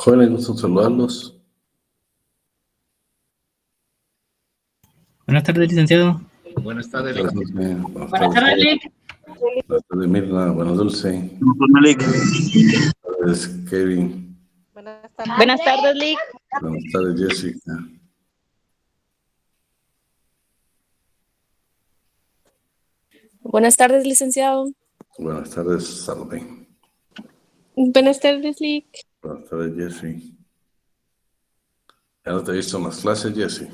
Jóvenes, gusto saludarlos. Buenas tardes, licenciado. Buenas tardes, Buenas Lic. tardes. Buenas tardes, Lic. Buenas tardes, Mirna. Buenas, Dulce. Buenas Buenas tardes, Kevin. Buenas tardes, Lic. Buenas tardes, Jessica. Buenas tardes, licenciado. Buenas tardes, Salve. Buenas tardes, Lic. Buenas tardes, Jessy. Ya no te he visto en las clases, Jessy.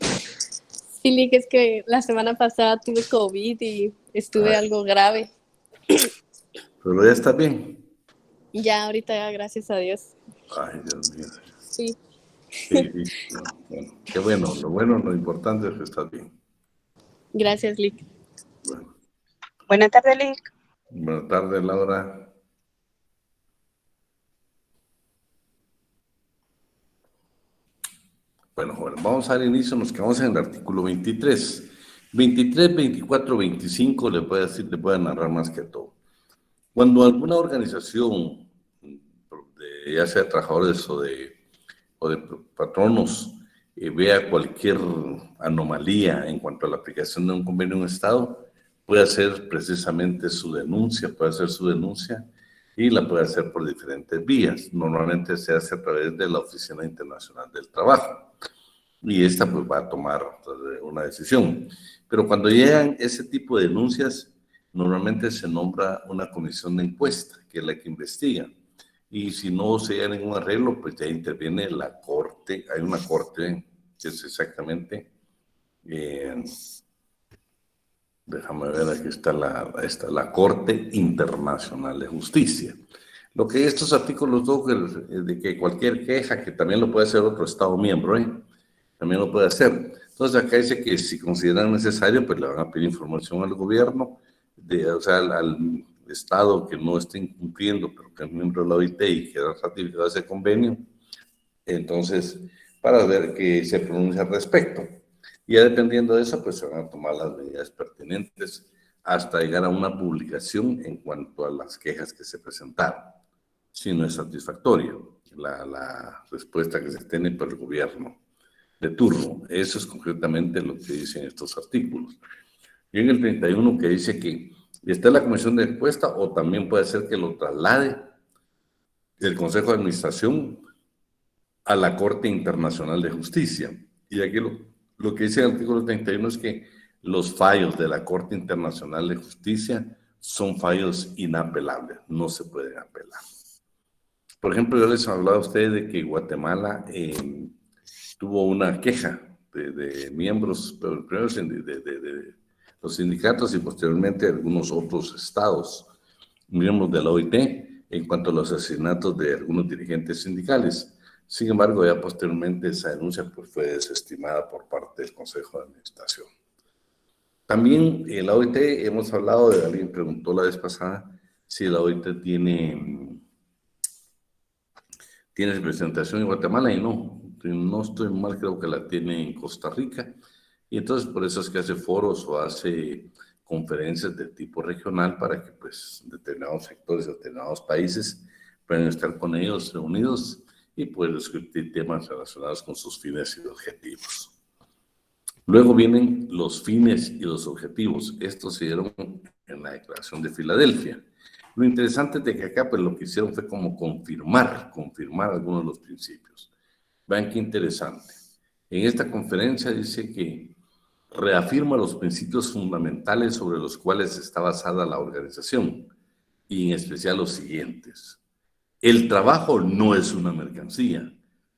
Sí, Lic, es que la semana pasada tuve COVID y estuve algo grave. Pero ya está bien. Ya ahorita, gracias a Dios. Ay, Dios mío. Sí. Sí. Bueno, qué bueno. Lo importante es que estás bien. Gracias, Lic. Bueno. Buenas tardes, Lic. Buenas tardes, Laura. Bueno, jóvenes, vamos a dar inicio, nos quedamos en el artículo 23. 23, 24, 25 le puede narrar más que todo. Cuando alguna organización, ya sea de trabajadores o de patronos, vea cualquier anomalía en cuanto a la aplicación de un convenio en un Estado, puede hacer precisamente su denuncia, y la puede hacer por diferentes vías. Normalmente se hace a través de la Oficina Internacional del Trabajo. Y esta pues va a tomar una decisión. Pero cuando llegan ese tipo de denuncias, normalmente se nombra una comisión de encuesta, que es la que investiga. Y si no se llega a ningún arreglo, pues ya interviene la corte. Hay una corte que es exactamente, déjame ver, aquí está la Corte Internacional de Justicia. Lo que estos artículos de que cualquier queja, que también lo puede hacer otro Estado miembro, también lo puede hacer. Entonces acá dice que si consideran necesario, pues le van a pedir información al gobierno, o sea, al Estado que no esté incumpliendo, pero que es miembro de la OIT y que ha ratificado ese convenio, entonces, para ver qué se pronuncia al respecto. Y ya dependiendo de eso, pues se van a tomar las medidas pertinentes hasta llegar a una publicación en cuanto a las quejas que se presentaron, si no es satisfactoria la respuesta que se tiene por el gobierno de turno. Eso es concretamente lo que dicen estos artículos. Y en el 31 que dice que está la comisión de encuesta o también puede ser que lo traslade del Consejo de Administración a la Corte Internacional de Justicia. Y aquí lo que dice el artículo 31 es que los fallos de la Corte Internacional de Justicia son fallos inapelables, no se pueden apelar. Por ejemplo, yo les hablaba a ustedes de que Guatemala tuvo una queja de miembros, pero primero de los sindicatos y posteriormente algunos otros estados, miembros de la OIT, en cuanto a los asesinatos de algunos dirigentes sindicales. Sin embargo, ya posteriormente esa denuncia pues, fue desestimada por parte del Consejo de Administración. También la OIT, hemos hablado de, alguien preguntó la vez pasada, si la OIT tiene representación en Guatemala y no estoy mal, creo que la tiene en Costa Rica. Y entonces por eso es que hace foros o hace conferencias de tipo regional para que pues determinados sectores, determinados países puedan estar con ellos reunidos y poder discutir temas relacionados con sus fines y objetivos. Luego vienen los fines y los objetivos. Estos se dieron en la Declaración de Filadelfia. Lo interesante es de que acá pues lo que hicieron fue como confirmar algunos de los principios. Vean qué interesante. En esta conferencia dice que reafirma los principios fundamentales sobre los cuales está basada la organización, y en especial los siguientes. El trabajo no es una mercancía,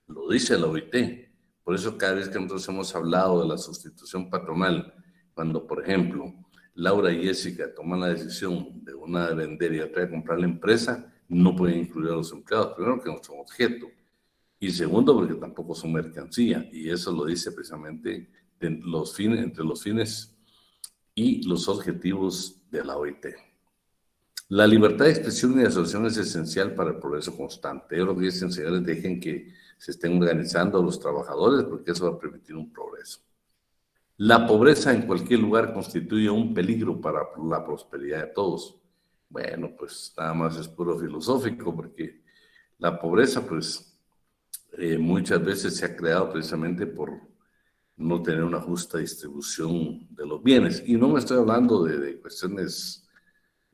lo dice la OIT. Por eso cada vez que nosotros hemos hablado de la sustitución patronal, cuando por ejemplo Laura y Jessica toman la decisión de una de vender y otra de comprar la empresa, no pueden incluir a los empleados, primero que no son objeto. Y segundo, porque tampoco son mercancía, y eso lo dice precisamente entre los fines y los objetivos de la OIT. La libertad de expresión y de asociación es esencial para el progreso constante. Yo lo que dicen, señores, dejen que se estén organizando los trabajadores, porque eso va a permitir un progreso. La pobreza en cualquier lugar constituye un peligro para la prosperidad de todos. Bueno, pues nada más es puro filosófico, porque la pobreza, pues, muchas veces se ha creado precisamente por no tener una justa distribución de los bienes. Y no me estoy hablando de cuestiones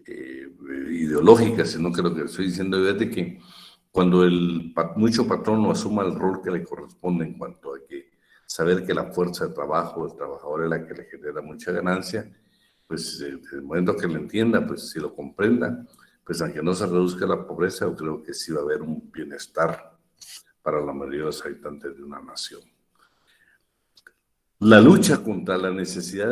ideológicas, sino que lo que estoy diciendo es de que cuando mucho patrón no asuma el rol que le corresponde en cuanto a que saber que la fuerza de trabajo del trabajador es la que le genera mucha ganancia, pues el momento que lo entienda, pues si lo comprenda, pues aunque no se reduzca la pobreza, yo creo que sí va a haber un bienestar para la mayoría de los habitantes de una nación. La lucha contra la necesidad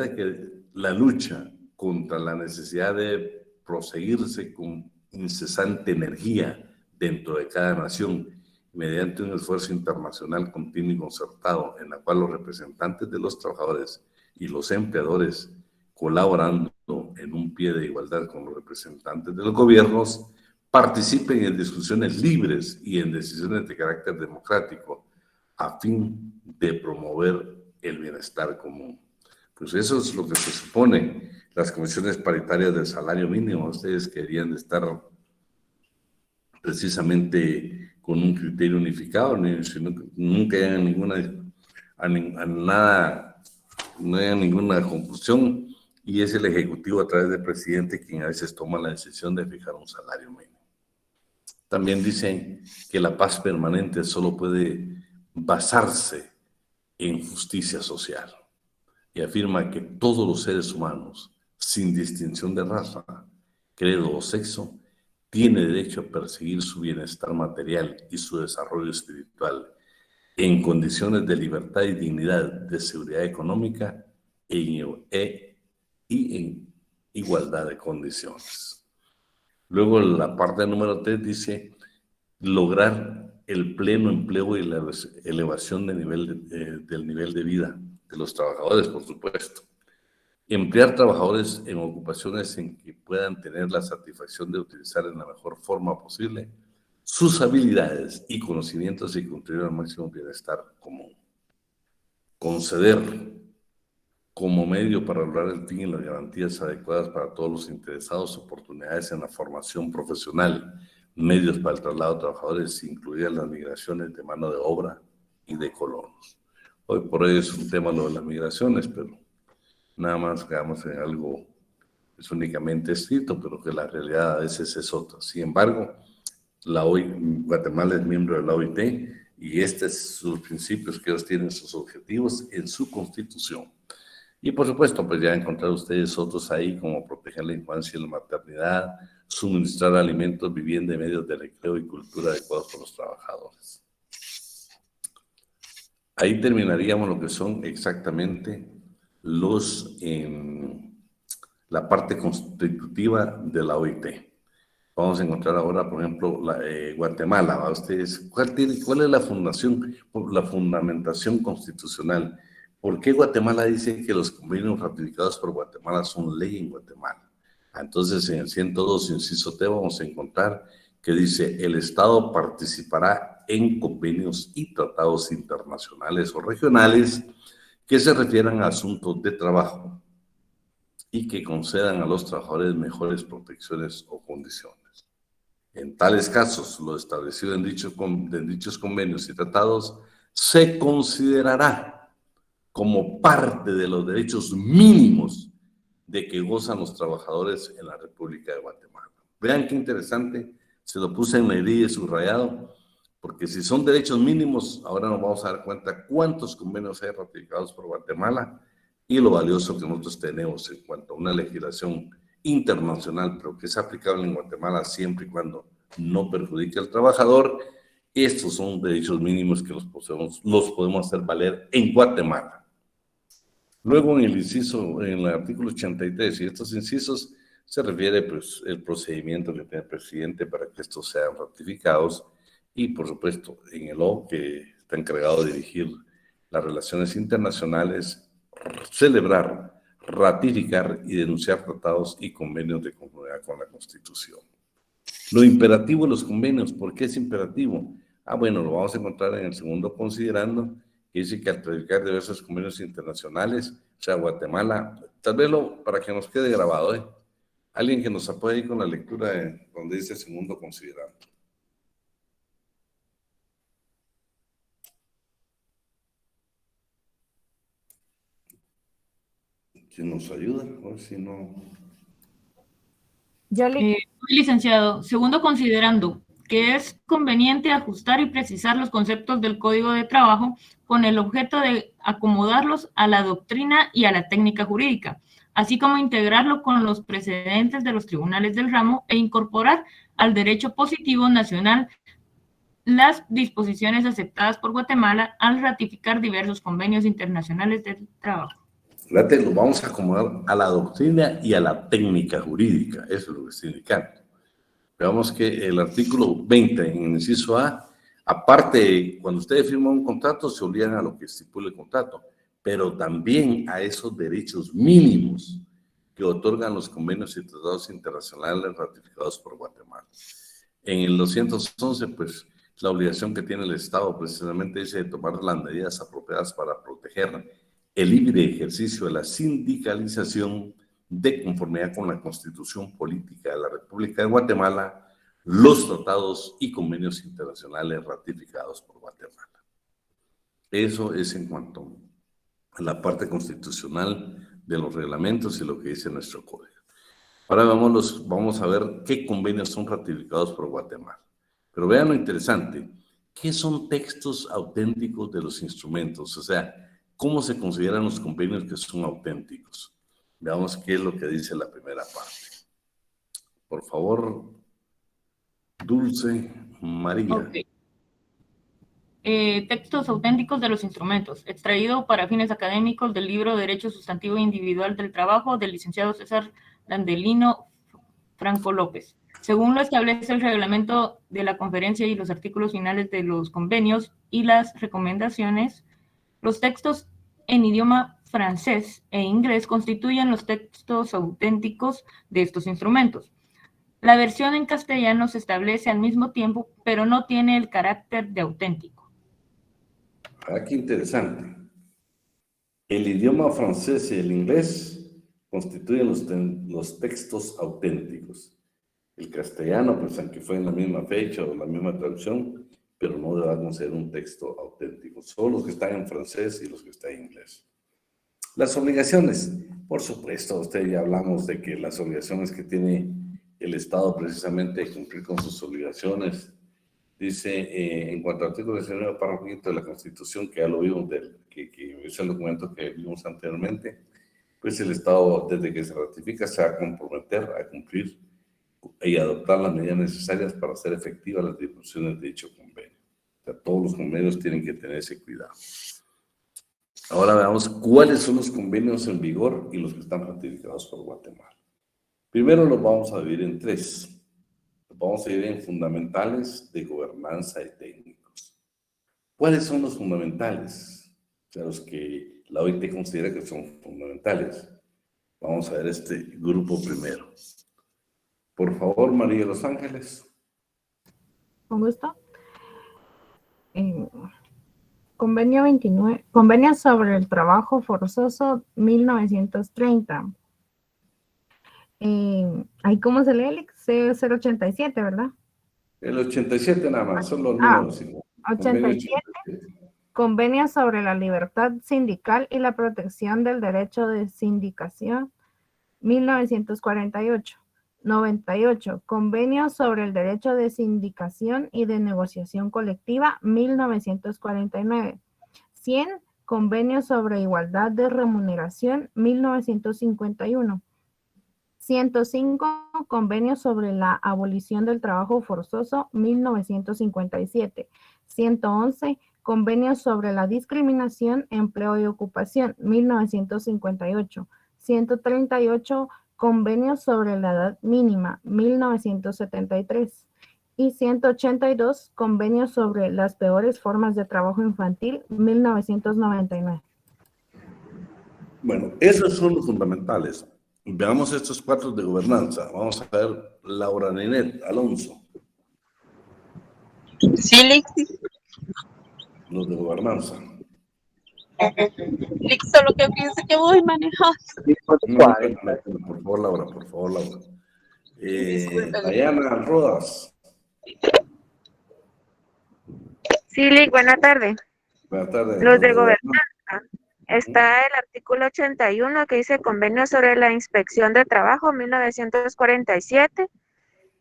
de proseguirse con incesante energía dentro de cada nación, mediante un esfuerzo internacional continuo y concertado, en la cual los representantes de los trabajadores y los empleadores, colaborando en un pie de igualdad con los representantes de los gobiernos, participen en discusiones libres y en decisiones de carácter democrático, a fin de promover el bienestar común. Pues eso es lo que se supone. Las comisiones paritarias del salario mínimo, ustedes querían estar precisamente con un criterio unificado, sino que nunca hayan no haya ninguna confusión, y es el Ejecutivo a través del presidente quien a veces toma la decisión de fijar un salario mínimo. También dicen que la paz permanente solo puede basarse en justicia social, y afirma que todos los seres humanos, sin distinción de raza, credo o sexo, tiene derecho a perseguir su bienestar material y su desarrollo espiritual en condiciones de libertad y dignidad, de seguridad económica y en igualdad de condiciones. Luego la parte número 3 dice lograr el pleno empleo y la elevación del nivel de vida de los trabajadores, por supuesto. Emplear trabajadores en ocupaciones en que puedan tener la satisfacción de utilizar en la mejor forma posible sus habilidades y conocimientos y contribuir al máximo bienestar común. Conceder como medio para lograr el fin y las garantías adecuadas para todos los interesados oportunidades en la formación profesional, medios para el traslado de trabajadores, incluidas las migraciones de mano de obra y de colonos. Hoy por hoy es un tema lo de las migraciones, pero nada más quedamos en algo que es únicamente escrito, pero que la realidad a veces es otra. Sin embargo, Guatemala es miembro de la OIT y estos son sus principios, que ellos tienen sus objetivos en su constitución. Y por supuesto, pues ya encontrar ustedes otros ahí, como proteger la infancia y la maternidad, suministrar alimentos, vivienda y medios de recreo y cultura adecuados para los trabajadores. Ahí terminaríamos lo que son exactamente la parte constitutiva de la OIT. Vamos a encontrar ahora, por ejemplo, Guatemala. ¿Va? Ustedes, ¿cuál es la fundamentación constitucional? ¿Por qué Guatemala dice que los convenios ratificados por Guatemala son ley en Guatemala? Entonces, en el 102, inciso T, vamos a encontrar que dice: el Estado participará en convenios y tratados internacionales o regionales que se refieran a asuntos de trabajo y que concedan a los trabajadores mejores protecciones o condiciones. En tales casos, lo establecido en dichos convenios y tratados se considerará como parte de los derechos mínimos de que gozan los trabajadores en la República de Guatemala. Vean qué interesante, se lo puse en negrilla y subrayado, porque si son derechos mínimos, ahora nos vamos a dar cuenta cuántos convenios hay ratificados por Guatemala y lo valioso que nosotros tenemos en cuanto a una legislación internacional, pero que es aplicable en Guatemala siempre y cuando no perjudique al trabajador. Estos son derechos mínimos que los podemos hacer valer en Guatemala. Luego en el artículo 83, y estos incisos se refiere pues el procedimiento que tiene el presidente para que estos sean ratificados, y por supuesto en el O, que está encargado de dirigir las relaciones internacionales, celebrar, ratificar y denunciar tratados y convenios de conformidad con la Constitución. Lo imperativo de los convenios, ¿por qué es imperativo? Bueno, lo vamos a encontrar en el segundo considerando, que dice que al ratificar diversos convenios internacionales, o sea, Guatemala, tal vez para que nos quede grabado, alguien que nos apoye con la lectura donde dice segundo considerando. ¿Quién nos ayuda? A ver si no... Licenciado, segundo considerando que es conveniente ajustar y precisar los conceptos del Código de Trabajo con el objeto de acomodarlos a la doctrina y a la técnica jurídica, así como integrarlo con los precedentes de los tribunales del ramo e incorporar al derecho positivo nacional las disposiciones aceptadas por Guatemala al ratificar diversos convenios internacionales del trabajo. Fíjate, lo vamos a acomodar a la doctrina y a la técnica jurídica, eso es lo que está indicando. Veamos que el artículo 20, en el inciso A, aparte, cuando ustedes firman un contrato, se obligan a lo que estipula el contrato, pero también a esos derechos mínimos que otorgan los convenios y tratados internacionales ratificados por Guatemala. En el 211, pues, la obligación que tiene el Estado precisamente es de tomar las medidas apropiadas para proteger el libre ejercicio de la sindicalización de conformidad con la Constitución Política de la República de Guatemala, los tratados y convenios internacionales ratificados por Guatemala. Eso es en cuanto a la parte constitucional de los reglamentos y lo que dice nuestro código. Ahora vamos a ver qué convenios son ratificados por Guatemala. Pero vean lo interesante, ¿qué son textos auténticos de los instrumentos? O sea, ¿cómo se consideran los convenios que son auténticos? Veamos qué es lo que dice la primera parte. Por favor, Dulce María. Okay. Textos auténticos de los instrumentos, extraído para fines académicos del libro Derecho Sustantivo Individual del Trabajo del licenciado César Landelino Franco López. Según lo establece el reglamento de la conferencia y los artículos finales de los convenios y las recomendaciones, los textos en idioma francés e inglés constituyen los textos auténticos de estos instrumentos. La versión en castellano se establece al mismo tiempo, pero no tiene el carácter de auténtico. Qué interesante. El idioma francés y el inglés constituyen los textos auténticos. El castellano, pues aunque fue en la misma fecha o la misma traducción, pero no debe considerar un texto auténtico. Solo los que están en francés y los que están en inglés. Las obligaciones, por supuesto, usted ya hablamos de que las obligaciones que tiene el Estado precisamente de cumplir con sus obligaciones, dice en cuanto al artículo 19, párrafo 5 de la Constitución, que ya lo vimos, que es el documento que vimos anteriormente, pues el Estado, desde que se ratifica, se va a comprometer a cumplir y adoptar las medidas necesarias para hacer efectivas las disposiciones de dicho convenio. O sea, todos los convenios tienen que tener ese cuidado. Ahora veamos cuáles son los convenios en vigor y los que están ratificados por Guatemala. Primero los vamos a dividir en tres. Los vamos a dividir en fundamentales, de gobernanza y técnicos. ¿Cuáles son los fundamentales? O sea, los que la OIT considera que son fundamentales. Vamos a ver este grupo primero. Por favor, María de los Ángeles. Con gusto. Convenio 29, Convenio sobre el trabajo forzoso 1930. Ahí, ¿cómo se lee, C087, verdad? El 87 nada más, son los números. 87. Convenio sobre la libertad sindical y la protección del derecho de sindicación 1948. 98. Convenio sobre el derecho de sindicación y de negociación colectiva, 1949. 100. Convenio sobre igualdad de remuneración, 1951. 105. Convenio sobre la abolición del trabajo forzoso, 1957. 111. Convenio sobre la discriminación, empleo y ocupación, 1958. 138. Convenio sobre la edad mínima, 1973. Y 182, convenio sobre las peores formas de trabajo infantil, 1999. Bueno, esos son los fundamentales. Veamos estos 4 de gobernanza. Vamos a ver Laura Ninet Alonso, Sí, Lick. los de gobernanza. Lick, solo que piense que voy manejando. No, por favor, Laura, por favor, Laura. Diana Rodas. Sí, Lick, buena tarde. Buenas tardes. Los de gobernanza. Está el artículo 81 que dice Convenio sobre la Inspección de Trabajo, 1947.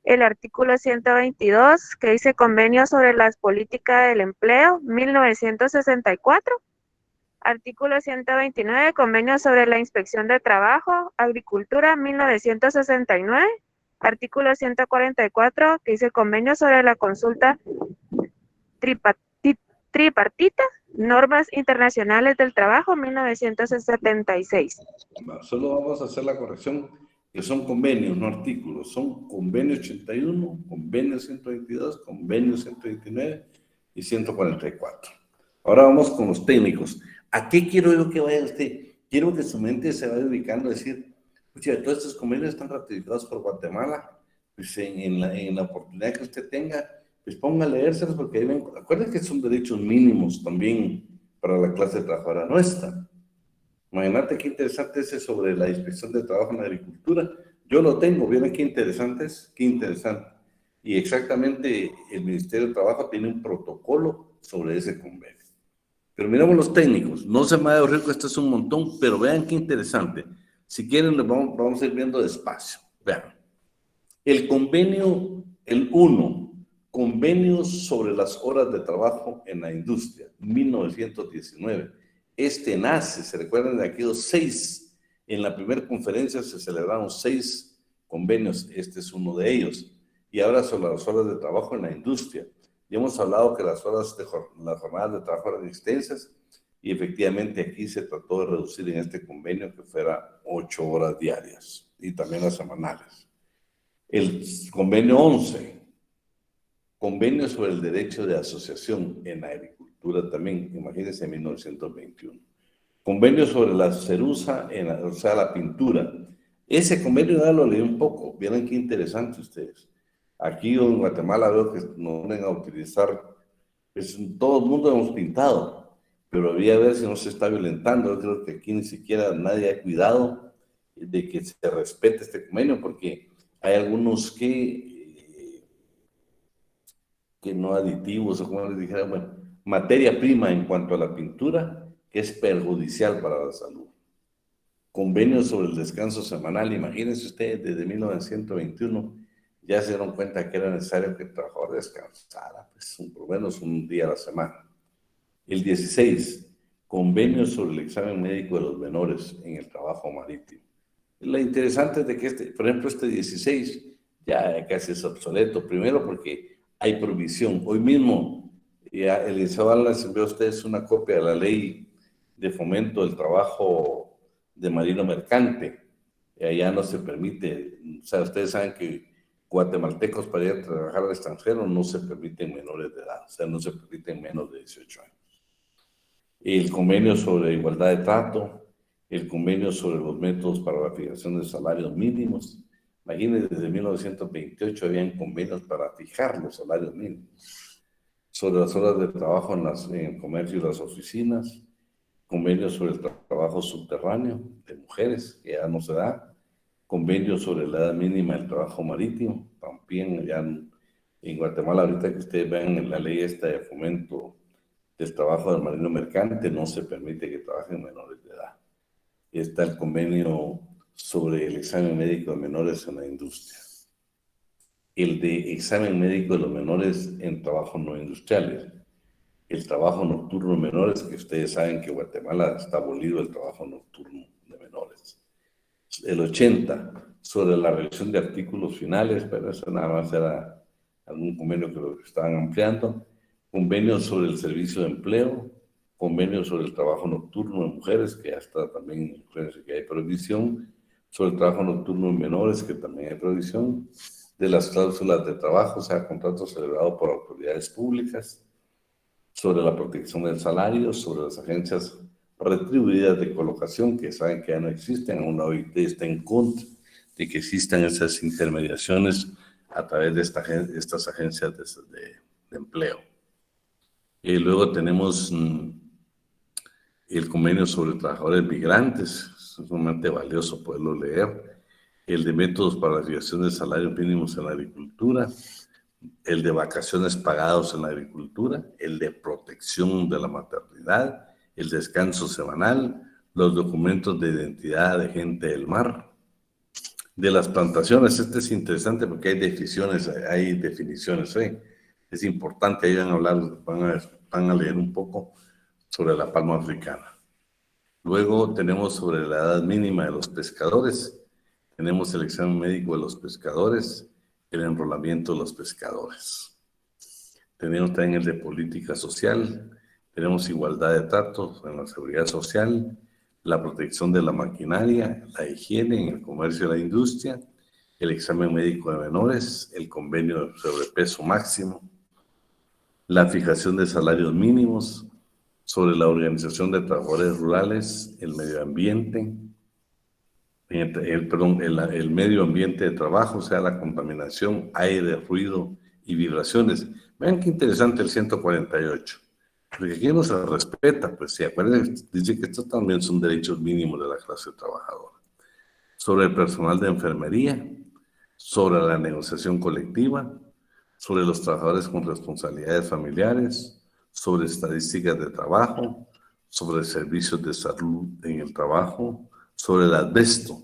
El artículo 122 que dice Convenio sobre las Políticas del Empleo, 1964. Artículo 129, Convenio sobre la Inspección de Trabajo, Agricultura, 1969. Artículo 144, que dice Convenio sobre la Consulta Tripartita, Normas Internacionales del Trabajo, 1976. Solo vamos a hacer la corrección, que son convenios, no artículos. Son convenio 81, convenio 122, convenio 129 y 144. Ahora vamos con los técnicos. ¿A qué quiero yo que vaya usted? Quiero que su mente se vaya ubicando a decir, oye, todos estos convenios están ratificados por Guatemala. Pues en la oportunidad que usted tenga, pues ponga a leérselos, porque ahí ven, acuérdense que son derechos mínimos también para la clase trabajadora nuestra. Imagínate qué interesante ese sobre la inspección de trabajo en la agricultura. Yo lo tengo, ¿vieron qué interesante es? Qué interesante. Y exactamente el Ministerio de Trabajo tiene un protocolo sobre ese convenio. Pero miramos los técnicos. No se me vaya a ocurrir que esto es un montón, pero vean qué interesante. Si quieren, vamos a ir viendo despacio. Vean. El convenio, el 1, convenios sobre las horas de trabajo en la industria, 1919. Este nace, se recuerdan de aquellos 6, en la primera conferencia se celebraron 6 convenios, este es uno de ellos. Y ahora sobre las horas de trabajo en la industria. Ya hemos hablado que las jornadas de trabajo eran extensas y efectivamente aquí se trató de reducir en este convenio que fuera 8 horas diarias y también las semanales. El convenio 11, convenio sobre el derecho de asociación en la agricultura también, imagínense, en 1921. Convenio sobre la ceruza, o sea, la pintura. Ese convenio ya lo leí un poco, vieron qué interesante ustedes. Aquí en Guatemala veo que nos van a utilizar, pues todo el mundo hemos pintado, pero había que ver si no se está violentando. Yo creo que aquí ni siquiera nadie ha cuidado de que se respete este convenio, porque hay algunos que no aditivos, o como les dijera, bueno, materia prima en cuanto a la pintura, que es perjudicial para la salud. Convenio sobre el descanso semanal, imagínense ustedes, desde 1921 ya se dieron cuenta que era necesario que el trabajador descansara, pues por lo menos un día a la semana. El 16, convenio sobre el examen médico de los menores en el trabajo marítimo. Lo interesante es de que por ejemplo, este 16 ya casi es obsoleto. Primero porque hay provisión. Hoy mismo, ya el INSABAL les envió a ustedes una copia de la ley de fomento del trabajo de marino mercante. Allá no se permite, o sea, ustedes saben que guatemaltecos para ir a trabajar al extranjero no se permiten menores de edad, o sea, no se permiten menos de 18 años. El convenio sobre igualdad de trato, el convenio sobre los métodos para la fijación de salarios mínimos. Imagínense, desde 1928 habían convenios para fijar los salarios mínimos. Sobre las horas de trabajo en el comercio y las oficinas, convenios sobre el trabajo subterráneo de mujeres, que ya no se da, convenios sobre la edad mínima del trabajo marítimo, también ya en Guatemala, ahorita que ustedes vean en la ley esta de fomento del trabajo del marino mercante, no se permite que trabajen menores de edad. Está el convenio sobre el examen médico de menores en la industria. El de examen médico de los menores en trabajos no industriales. El trabajo nocturno de menores, que ustedes saben que Guatemala está abolido el trabajo nocturno de menores. El 80, sobre la revisión de artículos finales, pero eso nada más era algún convenio que lo estaban ampliando. Convenio sobre el servicio de empleo, convenio sobre el trabajo nocturno de mujeres, que ya está también, que hay prohibición, sobre el trabajo nocturno de menores, que también hay prohibición, de las cláusulas de trabajo, o sea, contratos celebrados por autoridades públicas, sobre la protección del salario, sobre las agencias retribuidas de colocación, que saben que ya no existen, aún la OIT está en contra de que existan esas intermediaciones a través de estas agencias de empleo. Y luego tenemos el convenio sobre trabajadores migrantes, es sumamente valioso poderlo leer, el de métodos para la fijación de salarios mínimos en la agricultura, el de vacaciones pagados en la agricultura, el de protección de la maternidad, el descanso semanal, los documentos de identidad de gente del mar, de las plantaciones. Este es interesante porque hay definiciones, es importante, ahí van a hablar, van a leer un poco sobre la palma africana. Luego tenemos sobre la edad mínima de los pescadores, tenemos el examen médico de los pescadores, el enrolamiento de los pescadores. Tenemos también el de política social, tenemos igualdad de trato en la seguridad social, la protección de la maquinaria, la higiene en el comercio y la industria, el examen médico de menores, el convenio de sobrepeso máximo, la fijación de salarios mínimos, sobre la organización de trabajadores rurales, el medio ambiente, el medio ambiente de trabajo, o sea, la contaminación, aire, ruido y vibraciones. Vean qué interesante el 148, porque aquí no se respeta, pues sí, acuérdense, dice que estos también son derechos mínimos de la clase trabajadora. Sobre el personal de enfermería, sobre la negociación colectiva, sobre los trabajadores con responsabilidades familiares, sobre estadísticas de trabajo, sobre servicios de salud en el trabajo, sobre el asbesto.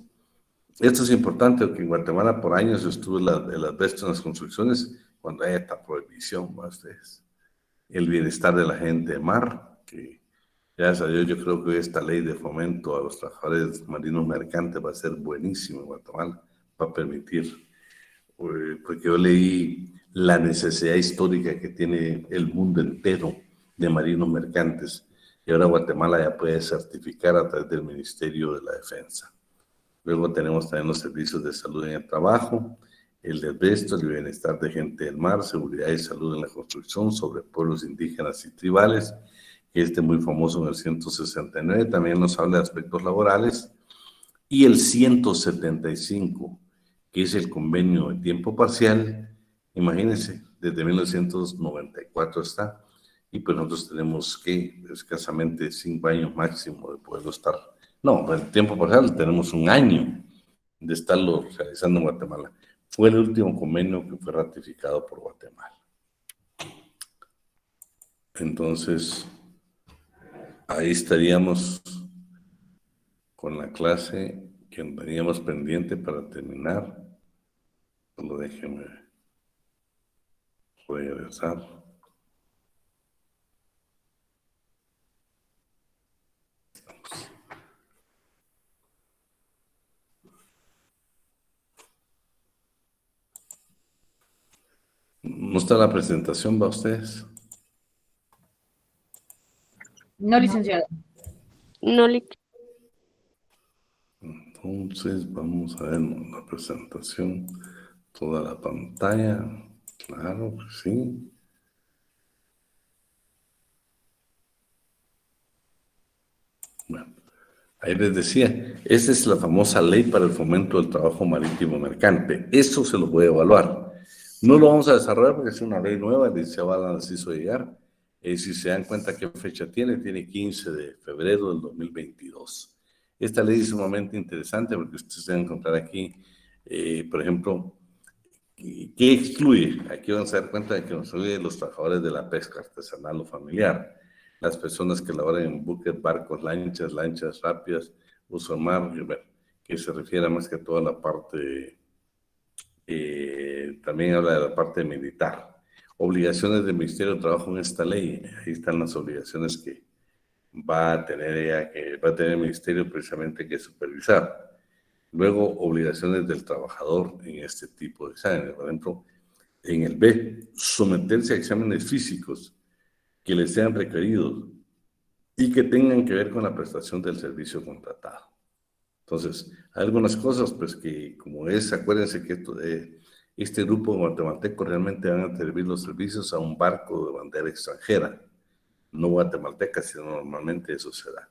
Esto es importante porque en Guatemala por años estuvo el asbesto en las construcciones cuando hay esta prohibición, ¿no? Ustedes. El bienestar de la gente de mar, que gracias a Dios yo creo que esta ley de fomento a los trabajadores marinos mercantes va a ser buenísima en Guatemala, va a permitir, porque yo leí la necesidad histórica que tiene el mundo entero de marinos mercantes y ahora Guatemala ya puede certificar a través del Ministerio de la Defensa. Luego tenemos también los servicios de salud en el trabajo, el asbesto, el bienestar de gente del mar, seguridad y salud en la construcción, sobre pueblos indígenas y tribales, que este es muy famoso en el 169, también nos habla de aspectos laborales, y el 175, que es el convenio de tiempo parcial. Imagínense, desde 1994 está, y pues nosotros tenemos que escasamente 5 años máximo de poderlo estar. No, el tiempo parcial tenemos 1 año de estarlo realizando en Guatemala. Fue el último convenio que fue ratificado por Guatemala. Entonces, ahí estaríamos con la clase que teníamos pendiente para terminar. Solo déjenme regresar. ¿No está la presentación para ustedes? No, licenciado. No le Entonces, vamos a ver la presentación, toda la pantalla. Claro que sí. Bueno, ahí les decía, esa es la famosa ley para el fomento del trabajo marítimo mercante. Eso se lo voy a evaluar. No lo vamos a desarrollar porque es una ley nueva, el licenciado Alan nos hizo llegar. Si se dan cuenta qué fecha tiene 15 de febrero del 2022. Esta ley es sumamente interesante porque ustedes se van a encontrar aquí, por ejemplo, ¿qué excluye? Aquí van a dar cuenta de que nos excluye los trabajadores de la pesca artesanal o familiar, las personas que laboran en buques, barcos, lanchas rápidas, uso mar, que se refiere más que a toda la parte, también habla de la parte militar. Obligaciones del Ministerio de Trabajo en esta ley, ahí están las obligaciones que va a tener el Ministerio precisamente que supervisar. Luego, obligaciones del trabajador en este tipo de exámenes. Por ejemplo, en el B, someterse a exámenes físicos que les sean requeridos y que tengan que ver con la prestación del servicio contratado. Entonces, hay algunas cosas, pues, que como es, acuérdense que esto Este grupo de guatemaltecos realmente van a servir los servicios a un barco de bandera extranjera, no guatemalteca, sino normalmente eso será.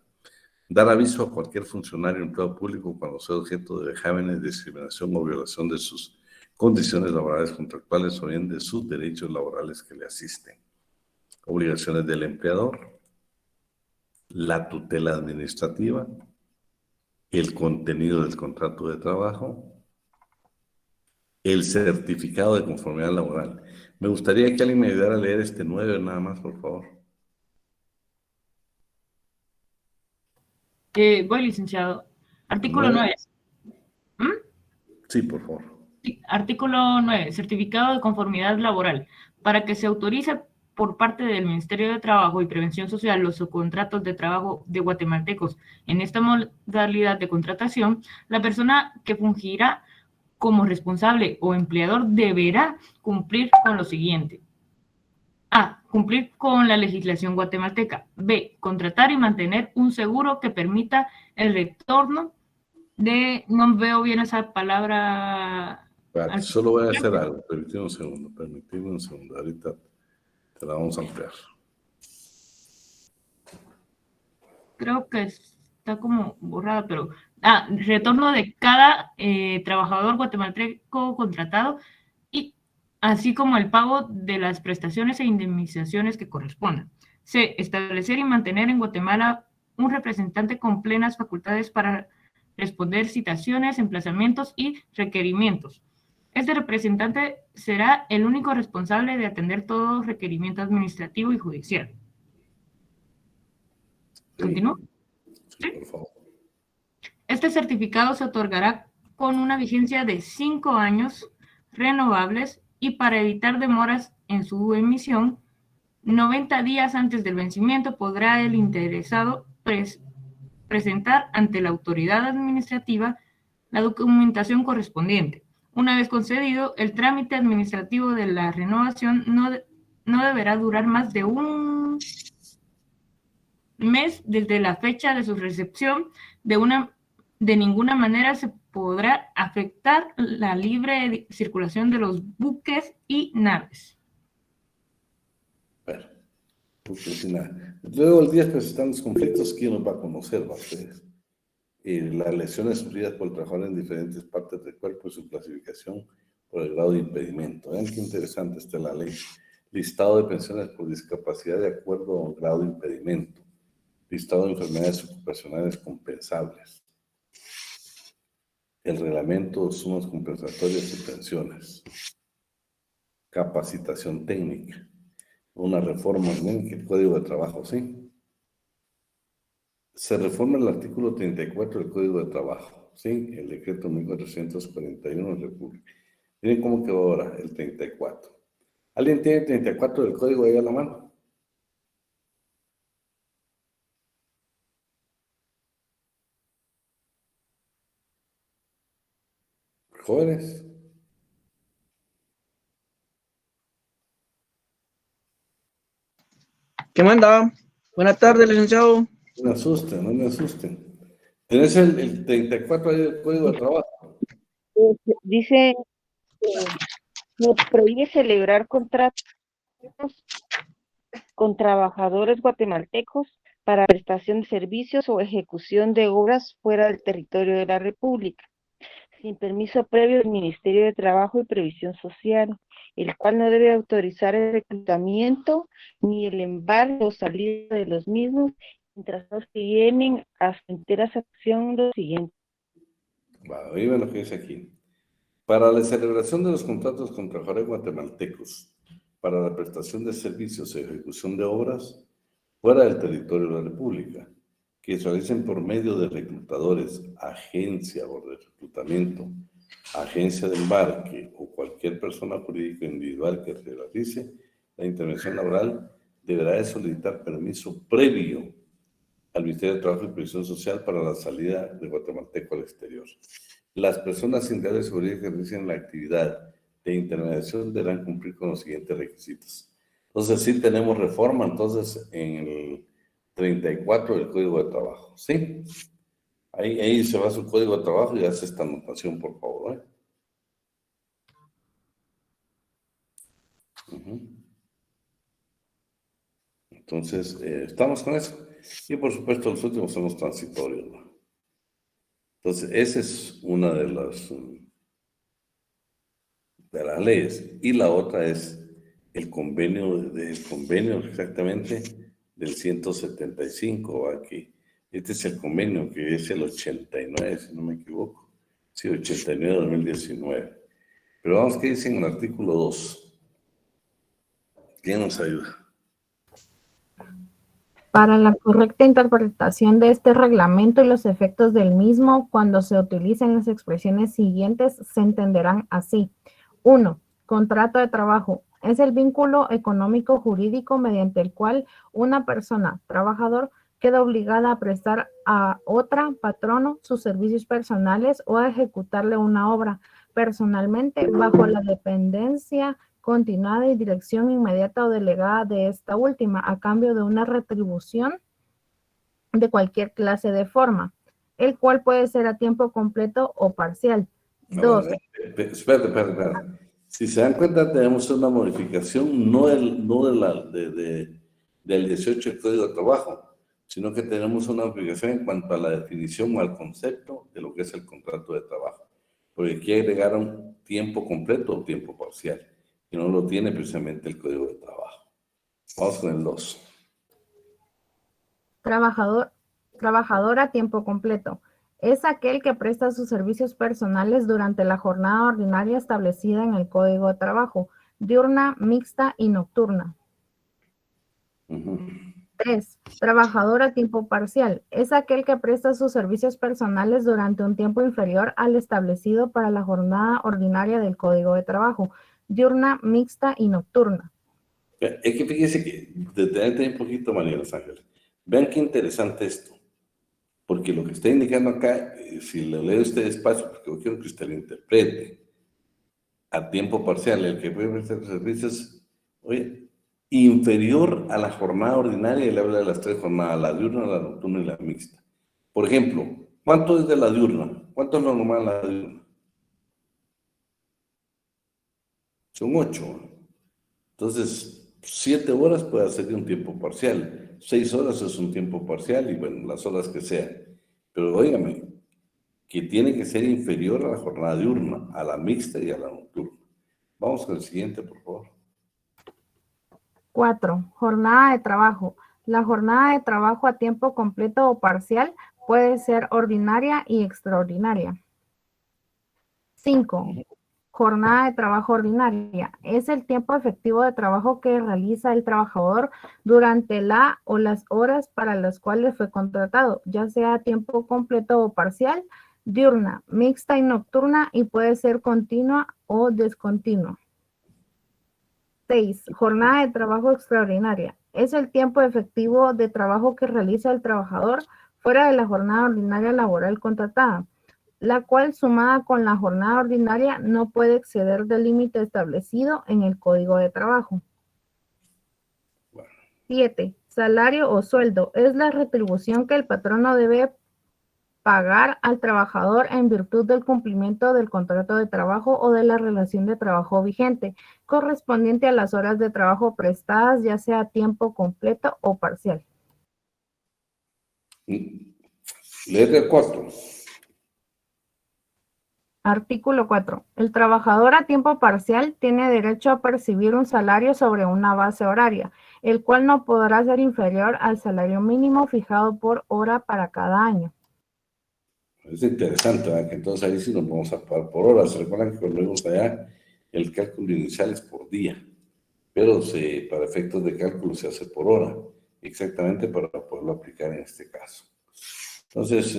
Dar aviso a cualquier funcionario o empleado público cuando sea objeto de vejámenes, discriminación o violación de sus condiciones laborales contractuales o bien de sus derechos laborales que le asisten. Obligaciones del empleador, la tutela administrativa, el contenido del contrato de trabajo, el certificado de conformidad laboral. Me gustaría que alguien me ayudara a leer este 9 nada más, por favor. Voy, licenciado. Artículo 9. Sí, por favor. Artículo 9. Certificado de conformidad laboral. Para que se autorice por parte del Ministerio de Trabajo y Prevención Social los subcontratos de trabajo de guatemaltecos en esta modalidad de contratación, la persona que fungirá como responsable o empleador deberá cumplir con lo siguiente. A. Cumplir con la legislación guatemalteca. B. Contratar y mantener un seguro que permita el retorno de... No veo bien esa palabra. Solo voy a hacer algo. Permíteme un segundo. Ahorita te la vamos a ampliar. Creo que está como borrada, pero... retorno de cada trabajador guatemalteco contratado y así como el pago de las prestaciones e indemnizaciones que correspondan. C. Establecer y mantener en Guatemala un representante con plenas facultades para responder citaciones, emplazamientos y requerimientos. Este representante será el único responsable de atender todo requerimiento administrativo y judicial. ¿Continúo? Sí, por favor. Este certificado se otorgará con una vigencia de 5 años renovables y para evitar demoras en su emisión, 90 días antes del vencimiento podrá el interesado presentar ante la autoridad administrativa la documentación correspondiente. Una vez concedido, el trámite administrativo de la renovación no deberá durar más de un mes desde la fecha de su recepción. De ninguna manera se podrá afectar la libre circulación de los buques y naves. Bueno, buques y naves. Luego el día que se están los conflictos, ¿quién nos va a conocer? ¿Va ustedes? Las lesiones sufridas por el trabajador en diferentes partes del cuerpo y su clasificación por el grado de impedimento. Vean qué interesante está la ley. Listado de pensiones por discapacidad de acuerdo al grado de impedimento. Listado de enfermedades ocupacionales compensables. El reglamento de sumas compensatorias y pensiones. Capacitación técnica. Una reforma en el Código de Trabajo, ¿sí? Se reforma el artículo 34 del Código de Trabajo, ¿sí? El decreto 1441 de la República. Miren cómo quedó ahora el 34. ¿Alguien tiene el 34 del Código ahí a la mano? Jóvenes. ¿Qué manda? Buenas tardes, licenciado. No me asusten, no me asusten. ¿Tenés el 34 ahí del Código de Trabajo? Dice que prohíbe celebrar contratos con trabajadores guatemaltecos para prestación de servicios o ejecución de obras fuera del territorio de la República, sin permiso previo del Ministerio de Trabajo y Previsión Social, el cual no debe autorizar el reclutamiento ni el embargo o salida de los mismos, mientras no se lleven a su entera satisfacción lo siguiente. Oigan lo que dice aquí. Para la celebración de los contratos con trabajadores guatemaltecos, para la prestación de servicios y ejecución de obras fuera del territorio de la República, que se realicen por medio de reclutadores, agencia o de reclutamiento, agencia de embarque o cualquier persona jurídica individual que realice la intervención laboral, deberá de solicitar permiso previo al Ministerio de Trabajo y Previsión Social para la salida de guatemalteco al exterior. Las personas individuales jurídicas que realicen la actividad de intermediación deberán cumplir con los siguientes requisitos. Entonces, sí tenemos reforma, entonces, en el 34 del Código de Trabajo, ¿sí? Ahí se va su Código de Trabajo y hace esta anotación, por favor, ¿eh? Ujú. Entonces, estamos con eso. Y por supuesto, los últimos son los transitorios, ¿no? Entonces, esa es una de las leyes. Y la otra es el convenio exactamente del 175 aquí. Este es el convenio que es el 89, si no me equivoco. Sí, 89 de 2019. Pero vamos, ¿qué dice en el artículo 2? ¿Quién nos ayuda? Para la correcta interpretación de este reglamento y los efectos del mismo, cuando se utilicen las expresiones siguientes, se entenderán así. 1. Contrato de trabajo. Es el vínculo económico jurídico mediante el cual una persona, trabajador, queda obligada a prestar a otra, patrono, sus servicios personales o a ejecutarle una obra personalmente bajo la dependencia continuada y dirección inmediata o delegada de esta última a cambio de una retribución de cualquier clase de forma, el cual puede ser a tiempo completo o parcial. 2. Espérate. Si se dan cuenta, tenemos una modificación, no del 18 del Código de Trabajo, sino que tenemos una modificación en cuanto a la definición o al concepto de lo que es el contrato de trabajo. Porque aquí agregaron tiempo completo o tiempo parcial, que no lo tiene precisamente el Código de Trabajo. Vamos con el 2. Trabajador a tiempo completo. Es aquel que presta sus servicios personales durante la jornada ordinaria establecida en el Código de Trabajo, diurna, mixta y nocturna. 3. Trabajador a tiempo parcial. Es aquel que presta sus servicios personales durante un tiempo inferior al establecido para la jornada ordinaria del Código de Trabajo, diurna, mixta y nocturna. Es que fíjese que, detenete un poquito, María Los Ángeles. Vean qué interesante esto. Porque lo que está indicando acá, si lo lee usted despacio, porque yo quiero que usted lo interprete, a tiempo parcial, el que puede prestar servicios, oye, inferior a la jornada ordinaria, y le habla de las 3 jornadas, la diurna, la nocturna y la mixta. Por ejemplo, ¿cuánto es de la diurna? ¿Cuánto es lo normal la diurna? Son 8. Entonces, 7 horas puede ser de un tiempo parcial, 6 horas es un tiempo parcial y bueno, las horas que sean. Pero óigame, que tiene que ser inferior a la jornada diurna, a la mixta y a la nocturna. Vamos con el siguiente, por favor. 4. Jornada de trabajo. La jornada de trabajo a tiempo completo o parcial puede ser ordinaria y extraordinaria. 5. Jornada de trabajo ordinaria. Es el tiempo efectivo de trabajo que realiza el trabajador durante la o las horas para las cuales fue contratado, ya sea a tiempo completo o parcial, diurna, mixta y nocturna, y puede ser continua o descontinua. 6. Jornada de trabajo extraordinaria. Es el tiempo efectivo de trabajo que realiza el trabajador fuera de la jornada ordinaria laboral contratada, la cual sumada con la jornada ordinaria no puede exceder del límite establecido en el Código de Trabajo. 7. Salario o sueldo. Es la retribución que el patrono debe pagar al trabajador en virtud del cumplimiento del contrato de trabajo o de la relación de trabajo vigente, correspondiente a las horas de trabajo prestadas, ya sea a tiempo completo o parcial. Letra 4. Artículo 4. El trabajador a tiempo parcial tiene derecho a percibir un salario sobre una base horaria, el cual no podrá ser inferior al salario mínimo fijado por hora para cada año. Es interesante, ¿verdad? Que entonces ahí sí nos vamos a pagar por horas. ¿Se recuerdan que cuando vimos allá el cálculo inicial es por día? Pero para efectos de cálculo se hace por hora, exactamente para poderlo aplicar en este caso. Entonces,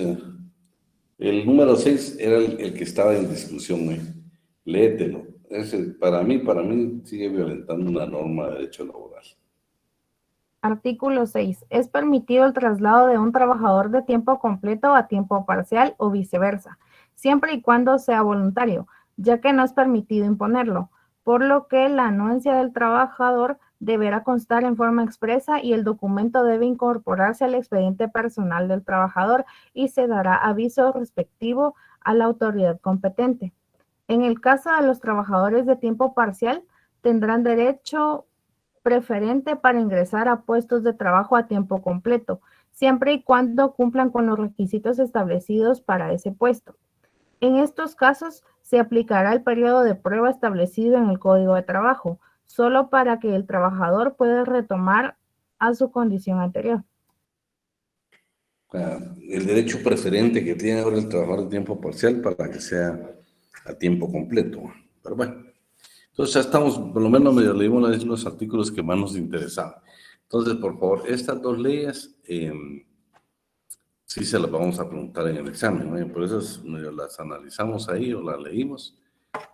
el número 6 era el que estaba en discusión, léetelo. Para mí sigue violentando una norma de derecho laboral. Artículo 6. Es permitido el traslado de un trabajador de tiempo completo a tiempo parcial o viceversa, siempre y cuando sea voluntario, ya que no es permitido imponerlo, por lo que la anuencia del trabajador deberá constar en forma expresa y el documento debe incorporarse al expediente personal del trabajador y se dará aviso respectivo a la autoridad competente. En el caso de los trabajadores de tiempo parcial, tendrán derecho preferente para ingresar a puestos de trabajo a tiempo completo, siempre y cuando cumplan con los requisitos establecidos para ese puesto. En estos casos, se aplicará el periodo de prueba establecido en el Código de Trabajo, solo para que el trabajador pueda retomar a su condición anterior. El derecho preferente que tiene ahora el trabajador de tiempo parcial para que sea a tiempo completo. Pero bueno, entonces ya estamos, por lo menos medio leímos los artículos que más nos interesaban. Entonces, por favor, estas dos leyes sí se las vamos a preguntar en el examen, ¿no? Por eso medio las analizamos ahí o las leímos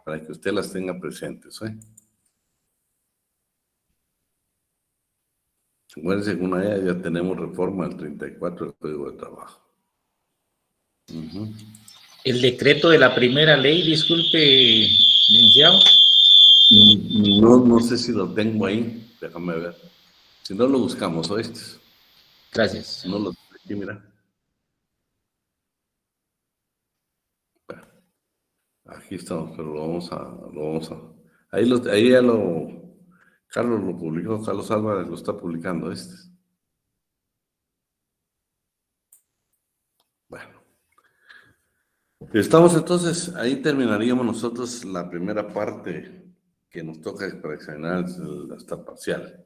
para que usted las tenga presentes, ¿eh? Acuérdense que una de ellas ya tenemos reforma del 34 del Código de Trabajo. El decreto de la primera ley, disculpe, licenciado. No sé si lo tengo ahí, déjame ver. Si no, lo buscamos, ¿oíste? Gracias. No lo tengo aquí, mira. Bueno, aquí estamos, pero lo vamos a... Ahí ya Carlos lo publicó, Carlos Álvarez lo está publicando, Bueno. Estamos entonces, ahí terminaríamos nosotros la primera parte que nos toca para examinar hasta parcial.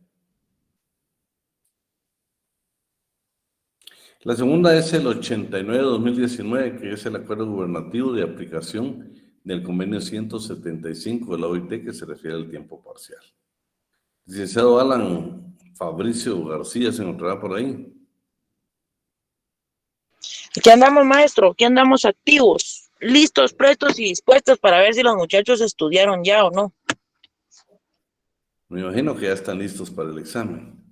La segunda es el 89-2019, que es el acuerdo gubernativo de aplicación del convenio 175 de la OIT que se refiere al tiempo parcial. Licenciado Alan Fabricio García, ¿se encontrará por ahí? Aquí andamos, maestro, aquí andamos activos, listos, prestos y dispuestos para ver si los muchachos estudiaron ya o no. Me imagino que ya están listos para el examen.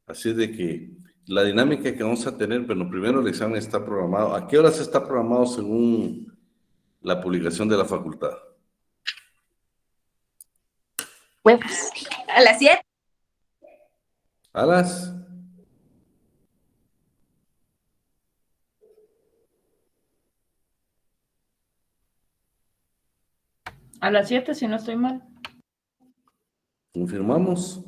Así de que la dinámica que vamos a tener, bueno, primero el examen está programado. ¿A qué horas está programado según la publicación de la facultad? Pues, a las 7. ¿A las? A las 7, si no estoy mal. ¿Confirmamos?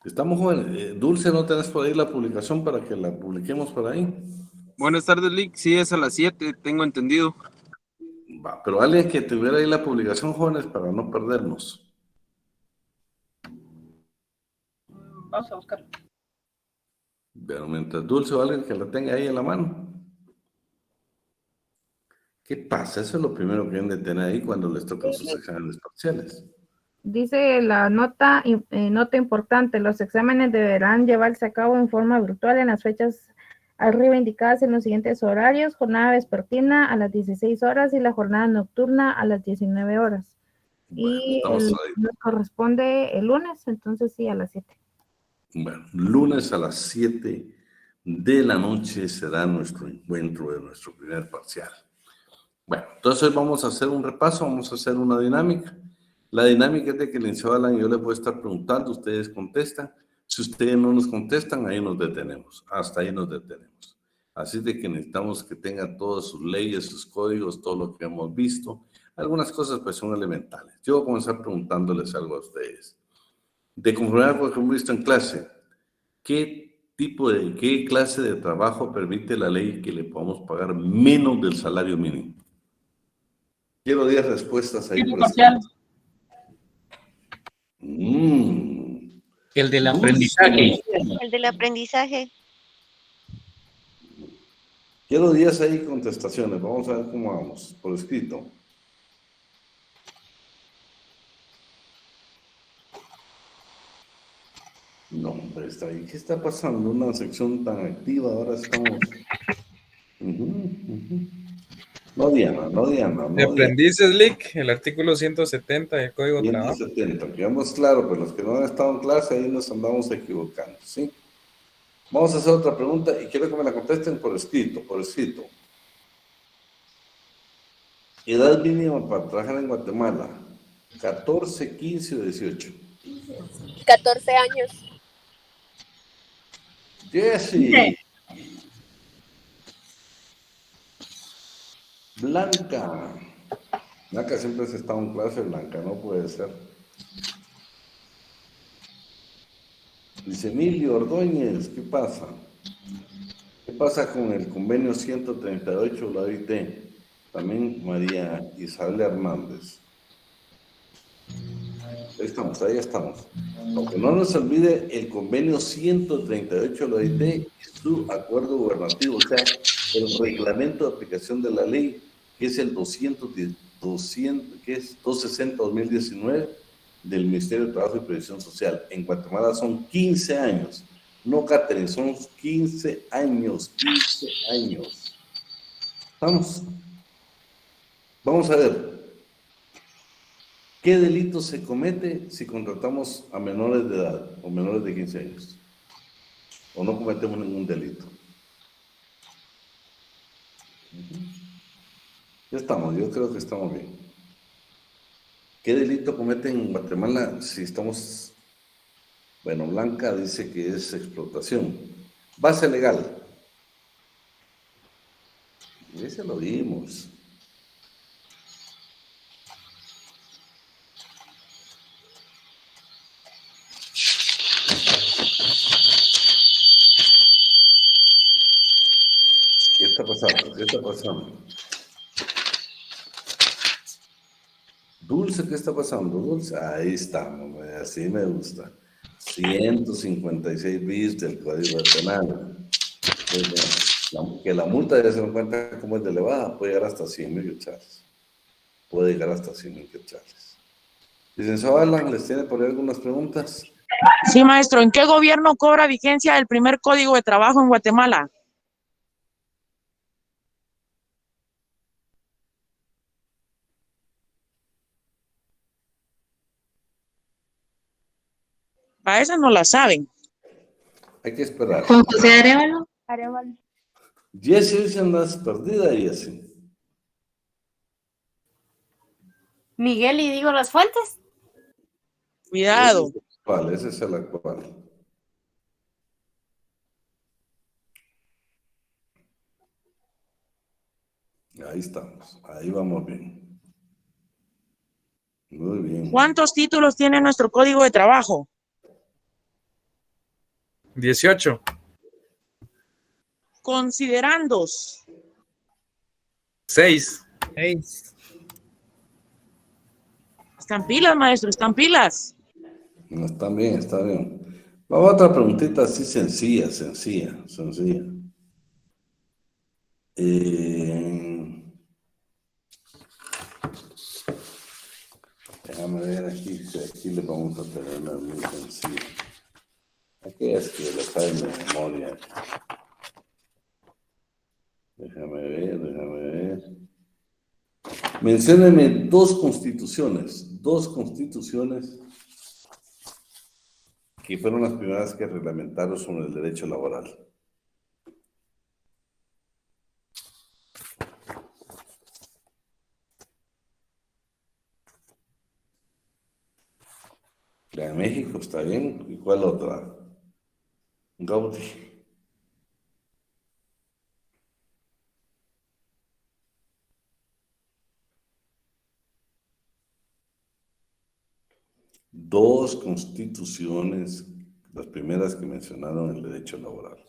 Estamos jóvenes. Dulce, ¿no tenés por ahí la publicación para que la publiquemos por ahí? Buenas tardes, Lick. Sí, es a las 7, tengo entendido. Va, pero alguien que tuviera ahí la publicación, jóvenes, para no perdernos. Vamos a buscarlo. Pero mientras Dulce o alguien que la tenga ahí en la mano. ¿Qué pasa? Eso es lo primero que deben de tener ahí cuando les tocan sus exámenes parciales. Dice la nota importante, los exámenes deberán llevarse a cabo en forma virtual en las fechas arriba indicadas en los siguientes horarios: jornada vespertina a las 16 horas y la jornada nocturna a las 19 horas. Bueno, y nos corresponde el lunes, entonces sí, a las 7. Bueno, lunes a las 7 de la noche será nuestro encuentro de nuestro primer parcial. Bueno, entonces vamos a hacer un repaso, vamos a hacer una dinámica. La dinámica es de que el licenciado Alan y yo les voy a estar preguntando, ustedes contestan. Si ustedes no nos contestan, ahí nos detenemos. Hasta ahí nos detenemos. Así de que necesitamos que tengan todas sus leyes, sus códigos, todo lo que hemos visto. Algunas cosas pues son elementales. Yo voy a comenzar preguntándoles algo a ustedes. De conformidad con lo que hemos visto en clase, ¿qué clase de trabajo permite la ley que le podamos pagar menos del salario mínimo? Quiero 10 respuestas ahí. El del aprendizaje. El del aprendizaje. Quiero 10 ahí contestaciones. Vamos a ver cómo vamos, por escrito. No, hombre, está ahí. ¿Qué está pasando? Una sección tan activa, ahora estamos... No, Diana. De aprendices, Lick, el artículo 170 del Código de Trabajo. 170, quedamos claros, pero los que no han estado en clase, ahí nos andamos equivocando, ¿sí? Vamos a hacer otra pregunta y quiero que me la contesten por escrito, Edad mínima para trabajar en Guatemala, 14, 15 o 18. 14 años. Jessie. Blanca. Blanca siempre has estado en clase, Blanca, no puede ser. Dice Emilio Ordóñez, ¿qué pasa? ¿Qué pasa con el convenio 138 de la OIT? También María Isabel Hernández. Ahí estamos, ahí estamos. Aunque no nos olvide el convenio 138 de la OIT y su acuerdo gubernativo, o sea, el reglamento de aplicación de la ley, que es el 260-2019 del Ministerio de Trabajo y Previsión Social. En Guatemala son 15 años. No, Catherine, son 15 años, 15 años. Vamos a ver. ¿Qué delito se comete si contratamos a menores de edad o menores de 15 años? ¿O no cometemos ningún delito? Ya estamos, yo creo que estamos bien. ¿Qué delito cometen en Guatemala si estamos... Bueno, Blanca dice que es explotación. Base legal. Ese lo vimos. ¿Qué está pasando? ¿Qué está pasando? Dulce, ¿qué está pasando, Dulce? Ahí estamos, así me gusta. 156 bis del Código Penal. Que la multa ya se me cuenta como es de elevada, puede llegar hasta 100,000 quetzales. Puede llegar hasta 100,000 quetzales. Licenciado Alan, ¿les tiene por ahí algunas preguntas? Sí, maestro. ¿En qué gobierno cobra vigencia el primer Código de Trabajo en Guatemala? A esa no la saben. Hay que esperar. Juan José Arevalo. Jessie, andas perdida, Jessie. Miguel, y digo las fuentes. Cuidado. Ese es el actual. Ahí estamos, ahí vamos bien. Muy bien. ¿Cuántos títulos tiene nuestro Código de Trabajo? 18. Considerandos. 6. Están pilas, maestro, están pilas. No, está bien, está bien. Vamos a otra preguntita así sencilla. Déjame ver aquí, aquí le vamos a tener una muy sencilla. Aquí es que lo saben de memoria. Déjame ver. Menciónenme dos constituciones que fueron las primeras que reglamentaron sobre el derecho laboral. La de México, ¿está bien? ¿Y cuál otra? Gaudí. Dos constituciones, las primeras que mencionaron el derecho laboral.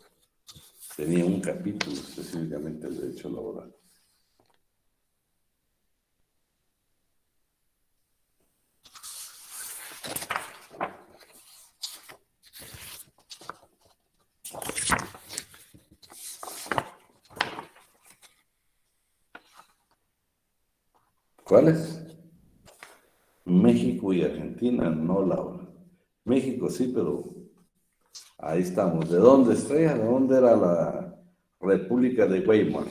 Tenía un capítulo específicamente el derecho laboral. ¿Cuáles? México y Argentina, no, Laura. México sí, pero ahí estamos. ¿De dónde Estrella? ¿De dónde era la República de Weimar?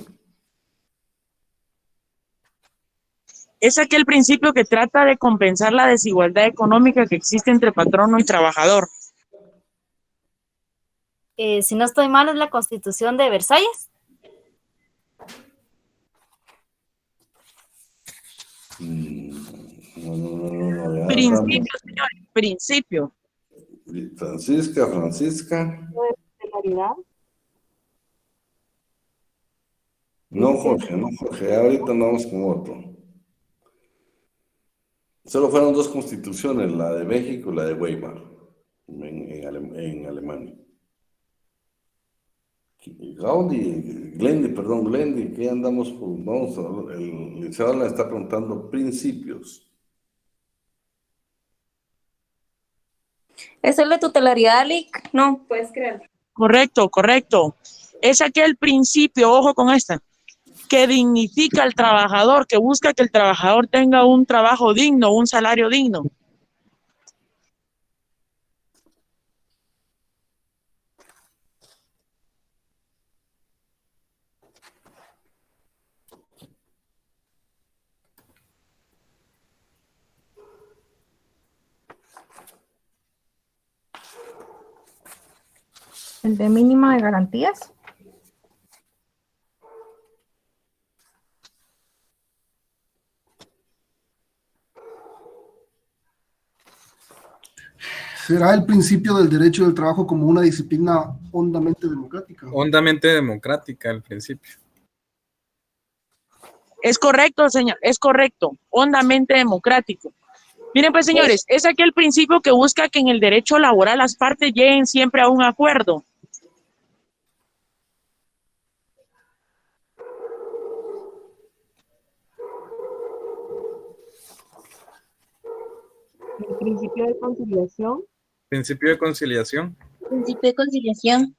Es aquel principio que trata de compensar la desigualdad económica que existe entre patrono y trabajador. Si no estoy mal, es la Constitución de Versalles. No, Principio, señores, principio. Francisca. No, Jorge, no, Jorge. Ahorita andamos con otro. Solo fueron dos constituciones, la de México y la de Weimar, en Alemania. Glendy, ¿qué andamos por? Vamos, el licenciado le está preguntando principios. ¿Es el de tutelaridad, Lick? No, puedes creerlo. Correcto, correcto. Es aquel principio, ojo con esta, que dignifica al trabajador, que busca que el trabajador tenga un trabajo digno, un salario digno. El de mínima de garantías. ¿Será el principio del derecho del trabajo como una disciplina hondamente democrática? Hondamente democrática al principio. Es correcto, señor, es correcto, hondamente democrático. Miren, pues, señores, es aquel principio que busca que en el derecho laboral las partes lleguen siempre a un acuerdo. El principio de conciliación. Principio de conciliación. Principio de conciliación.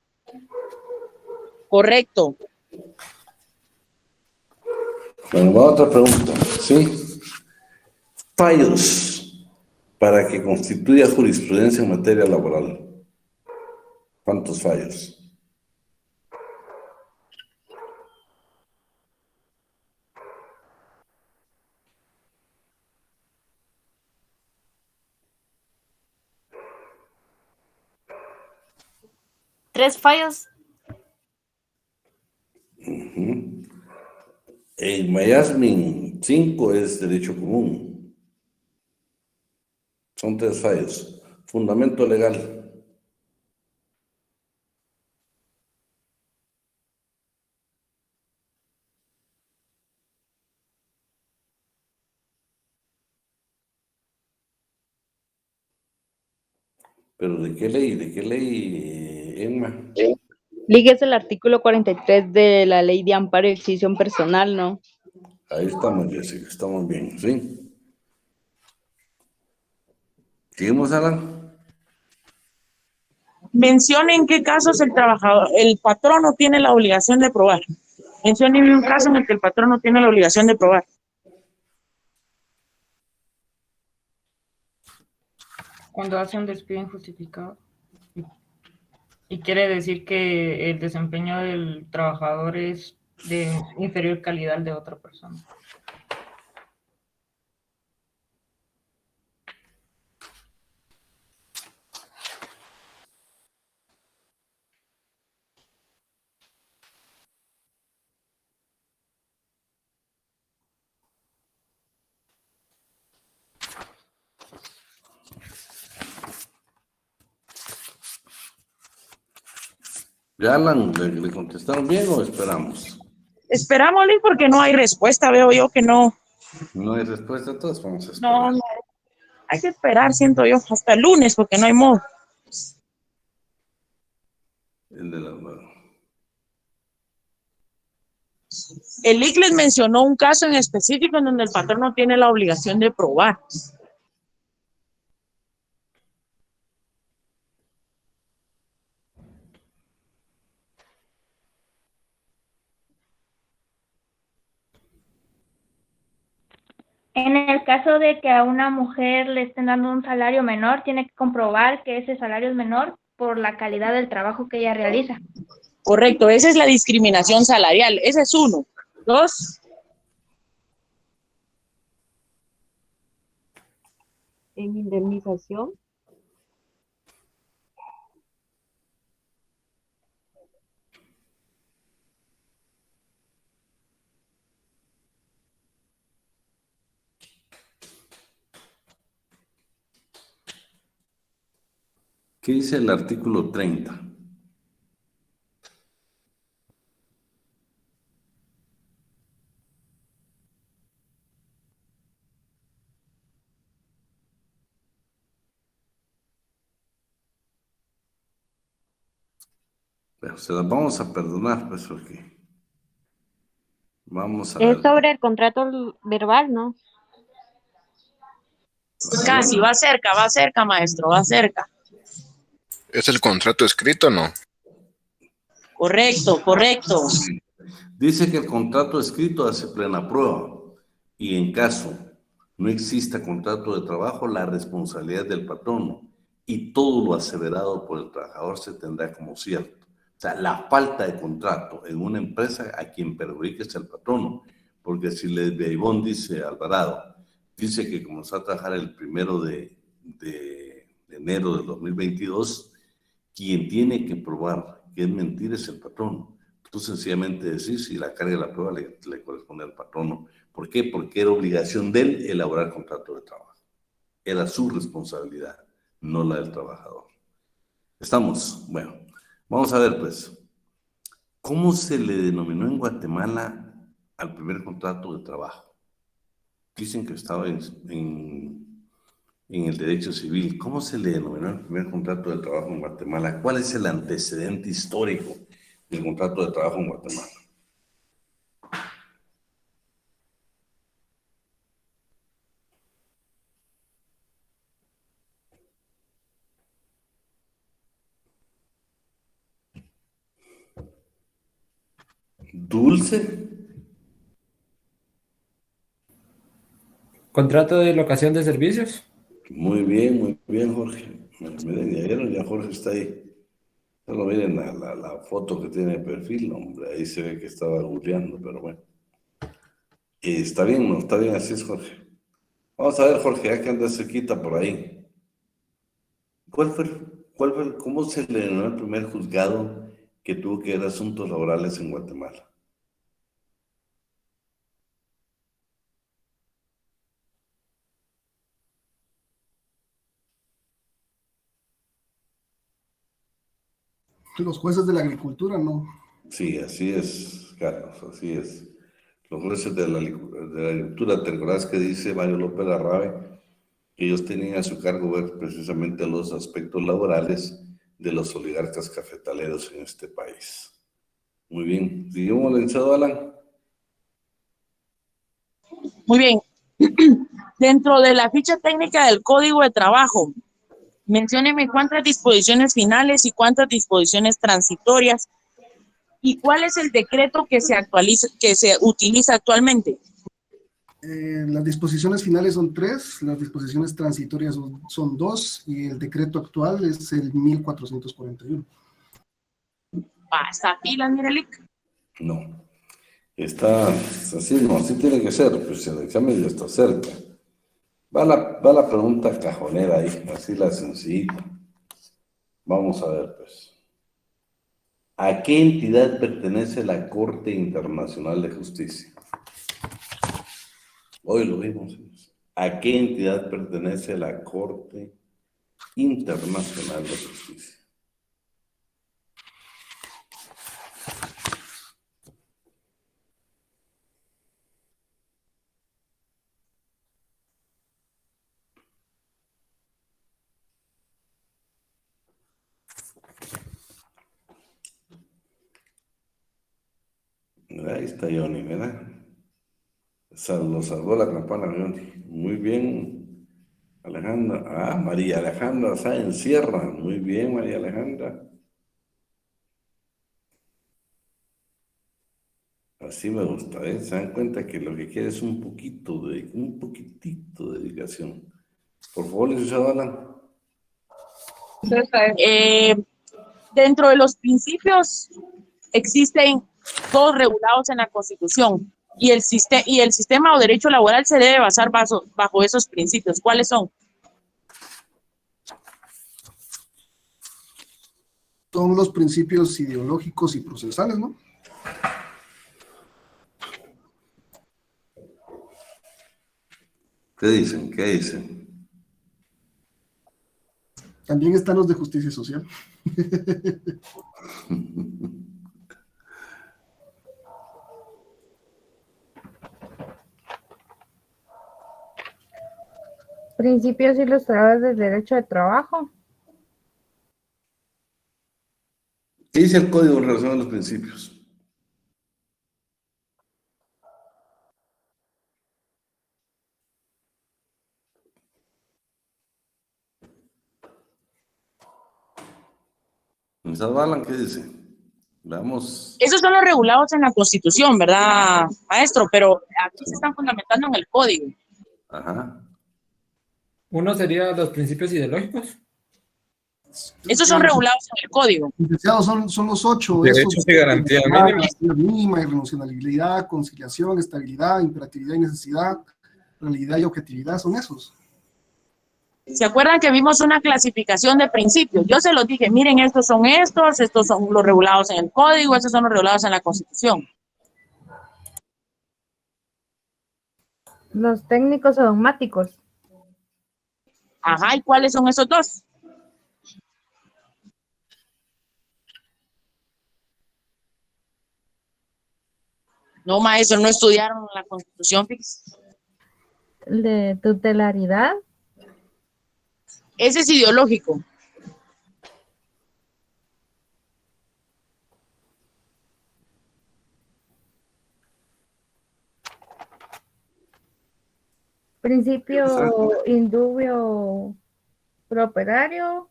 Correcto. Bueno, va otra pregunta, ¿sí? Fallos para que constituya jurisprudencia en materia laboral. ¿Cuántos fallos? ¿Tres fallos? En Mayasmin 5 es derecho común. Son 3 fallos. Fundamento legal. ¿Pero de qué ley? ¿De qué ley, Emma? Ligue es el artículo 43 de la Ley de Amparo y Decisión Personal, ¿no? Ahí estamos, Jessica, estamos bien, ¿sí? ¿Seguimos, Alan? Mencione en qué casos el trabajador, el patrono tiene la obligación de probar. Mencione un caso en el que el patrono tiene la obligación de probar. Cuando hace un despido injustificado. Y quiere decir que el desempeño del trabajador es de inferior calidad al de otra persona. ¿Ya, Alan, le contestaron bien o esperamos? Esperámosle porque no hay respuesta, veo yo que no. No hay respuesta, entonces vamos a esperar. No, no. Hay que esperar, siento yo, hasta el lunes porque no hay modo. El de la... El IC les mencionó un caso en específico en donde el patrono tiene la obligación de probar. En el caso de que a una mujer le estén dando un salario menor, tiene que comprobar que ese salario es menor por la calidad del trabajo que ella realiza. Correcto, esa es la discriminación salarial, ese es uno. Dos, En indemnización. ¿Qué dice el artículo 30? Pero se las vamos a perdonar, pues, porque vamos a Es ver. sobre el contrato verbal, ¿no? Casi, va cerca, maestro, va cerca. ¿Es el contrato escrito, no? Correcto, correcto. Dice que el contrato escrito hace plena prueba y en caso no exista contrato de trabajo, la responsabilidad del patrono y todo lo aseverado por el trabajador se tendrá como cierto. O sea, la falta de contrato en una empresa a quien perjudica es el patrono, porque si le de Ivonne dice Alvarado, dice que comenzó a trabajar el 1 de enero del 2022, quien tiene que probar que es mentira es el patrono. Tú sencillamente decís si la carga de la prueba le corresponde al patrono. ¿Por qué? Porque era obligación de él elaborar contrato de trabajo. Era su responsabilidad, no la del trabajador. ¿Estamos? Bueno, vamos a ver pues, ¿cómo se le denominó en Guatemala al primer contrato de trabajo? Dicen que estaba en el derecho civil. ¿Cómo se le denominó el primer contrato de trabajo en Guatemala? ¿Cuál es el antecedente histórico del contrato de trabajo en Guatemala? Dulce. Contrato de locación de servicios. Muy bien, Jorge. Miren, ya vieron, ya Jorge está ahí. Solo miren la foto que tiene de perfil, hombre, ahí se ve que estaba googleando, pero bueno. Está bien, ¿no? Está bien, así es, Jorge. Vamos a ver, Jorge, ya que andas cerquita por ahí. ¿Cómo se le denominó el primer juzgado que tuvo que ver asuntos laborales en Guatemala? Los jueces de la agricultura, ¿no? Sí, así es, Carlos, así es. Los jueces de la agricultura, ¿te acordás que dice Mario López Larrabe que ellos tenían a su cargo ver precisamente los aspectos laborales de los oligarcas cafetaleros en este país? Muy bien. ¿Seguimos, licenciado Alan? Muy bien. Dentro de la ficha técnica del Código de Trabajo, mencióneme cuántas disposiciones finales y cuántas disposiciones transitorias y cuál es el decreto que se utiliza actualmente. Las disposiciones finales son 3, las disposiciones transitorias son 2 y el decreto actual es el 1441. ¿Está pilas, Mirelic? No. Está así, no, así tiene que ser, pues el examen ya está cerca. Va la pregunta cajonera ahí, así la sencillita. Vamos a ver, pues. ¿A qué entidad pertenece la Corte Internacional de Justicia? Hoy lo vimos. ¿A qué entidad pertenece la Corte Internacional de Justicia? Ahí está Johnny, ¿verdad? Lo salvó la campana, Johnny. Muy bien, Alejandra. María Alejandra Sáenz Sierra. Muy bien, María Alejandra. Así me gusta, ¿eh? Se dan cuenta que lo que quiere es un poquitito de dedicación. Por favor, licenciado Alan. Dentro de los principios existen todos regulados en la Constitución y el sistema o derecho laboral se debe basar bajo esos principios. ¿Cuáles son? Son los principios ideológicos y procesales, ¿no? ¿Qué dicen? ¿Qué dicen? También están los de justicia social. Principios ilustrados del derecho de trabajo. ¿Qué dice el código en relación a los principios? Balan, ¿qué dice? Veamos. Esos son los regulados en la Constitución, ¿verdad, maestro? Pero aquí se están fundamentando en el código. Ajá. Uno sería los principios ideológicos. Esos son regulados en el código. Licenciados, son los 8. Derechos y garantías mínimas. Mínima, irrenunciabilidad, conciliación, estabilidad, imperatividad y necesidad, realidad y objetividad, son esos. ¿Se acuerdan que vimos una clasificación de principios? Yo se los dije, miren, estos son los regulados en el código, estos son los regulados en la Constitución. Los técnicos o dogmáticos. Ajá, ¿y cuáles son esos dos? No, maestro, no estudiaron la Constitución, fíjese. El de tutelaridad. Ese es ideológico. Principio indubio properario,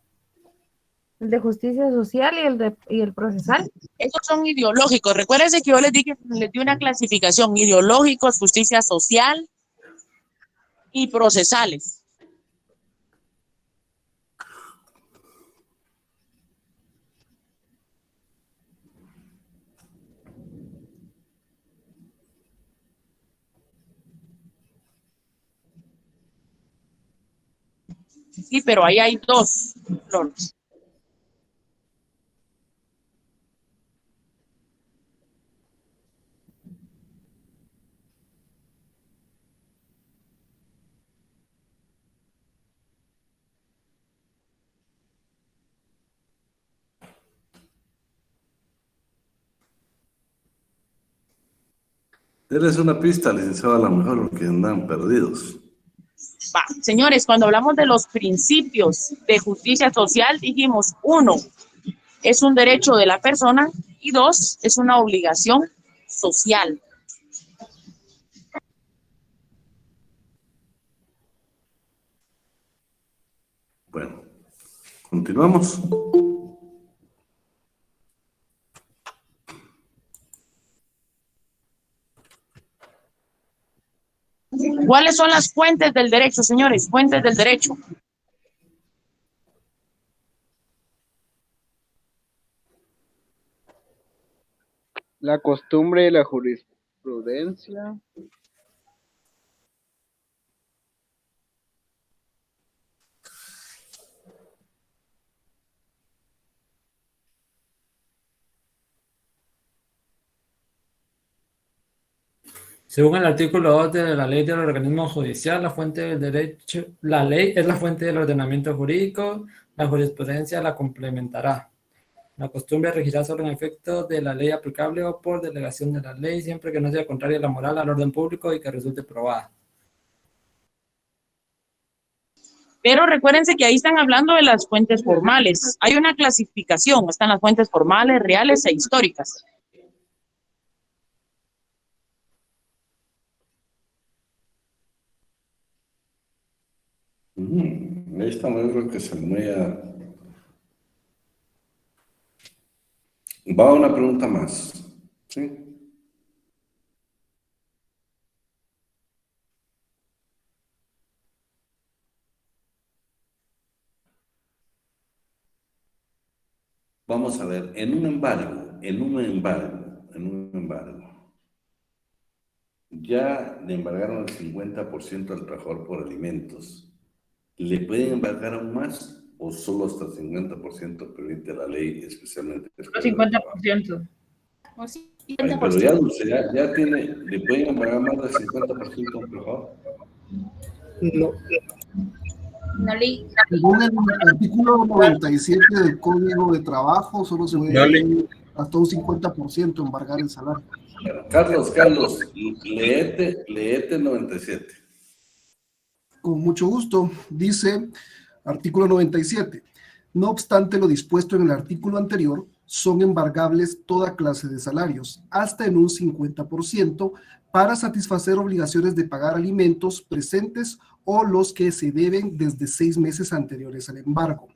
el de justicia social y el procesal. Esos son ideológicos. Recuérdense que yo les di una clasificación: ideológicos, justicia social y procesales. Sí, pero ahí hay dos, Flores. Denles una pista, licenciado, a lo mejor porque andan perdidos. Va, señores, cuando hablamos de los principios de justicia social, dijimos, 1, es un derecho de la persona, y 2, es una obligación social. Bueno, continuamos. ¿Cuáles son las fuentes del derecho, señores? Fuentes del derecho. La costumbre y la jurisprudencia. Según el artículo 2 de la ley del organismo judicial, la fuente del derecho, la ley es la fuente del ordenamiento jurídico, la jurisprudencia la complementará. La costumbre regirá sobre el efecto de la ley aplicable o por delegación de la ley, siempre que no sea contraria a la moral, al orden público y que resulte probada. Pero recuérdense que ahí están hablando de las fuentes formales. Hay una clasificación, están las fuentes formales, reales e históricas. Esta no creo que se me va una pregunta más. ¿Sí? Vamos a ver, en un embargo, ya le embargaron el 50% al trabajador por alimentos. ¿Le pueden embargar aún más o solo hasta el 50% permite la ley, especialmente? El 50%. Ay, pero ya, Dulce, ya tiene, ¿le pueden embargar más del 50% a un trabajador? No. Según el artículo 97 del Código de Trabajo, solo se puede hasta un 50% embargar el salario. Carlos, léete 97. Con mucho gusto. Dice, artículo 97. No obstante lo dispuesto en el artículo anterior, son embargables toda clase de salarios, hasta en un 50%, para satisfacer obligaciones de pagar alimentos presentes o los que se deben desde 6 meses anteriores al embargo.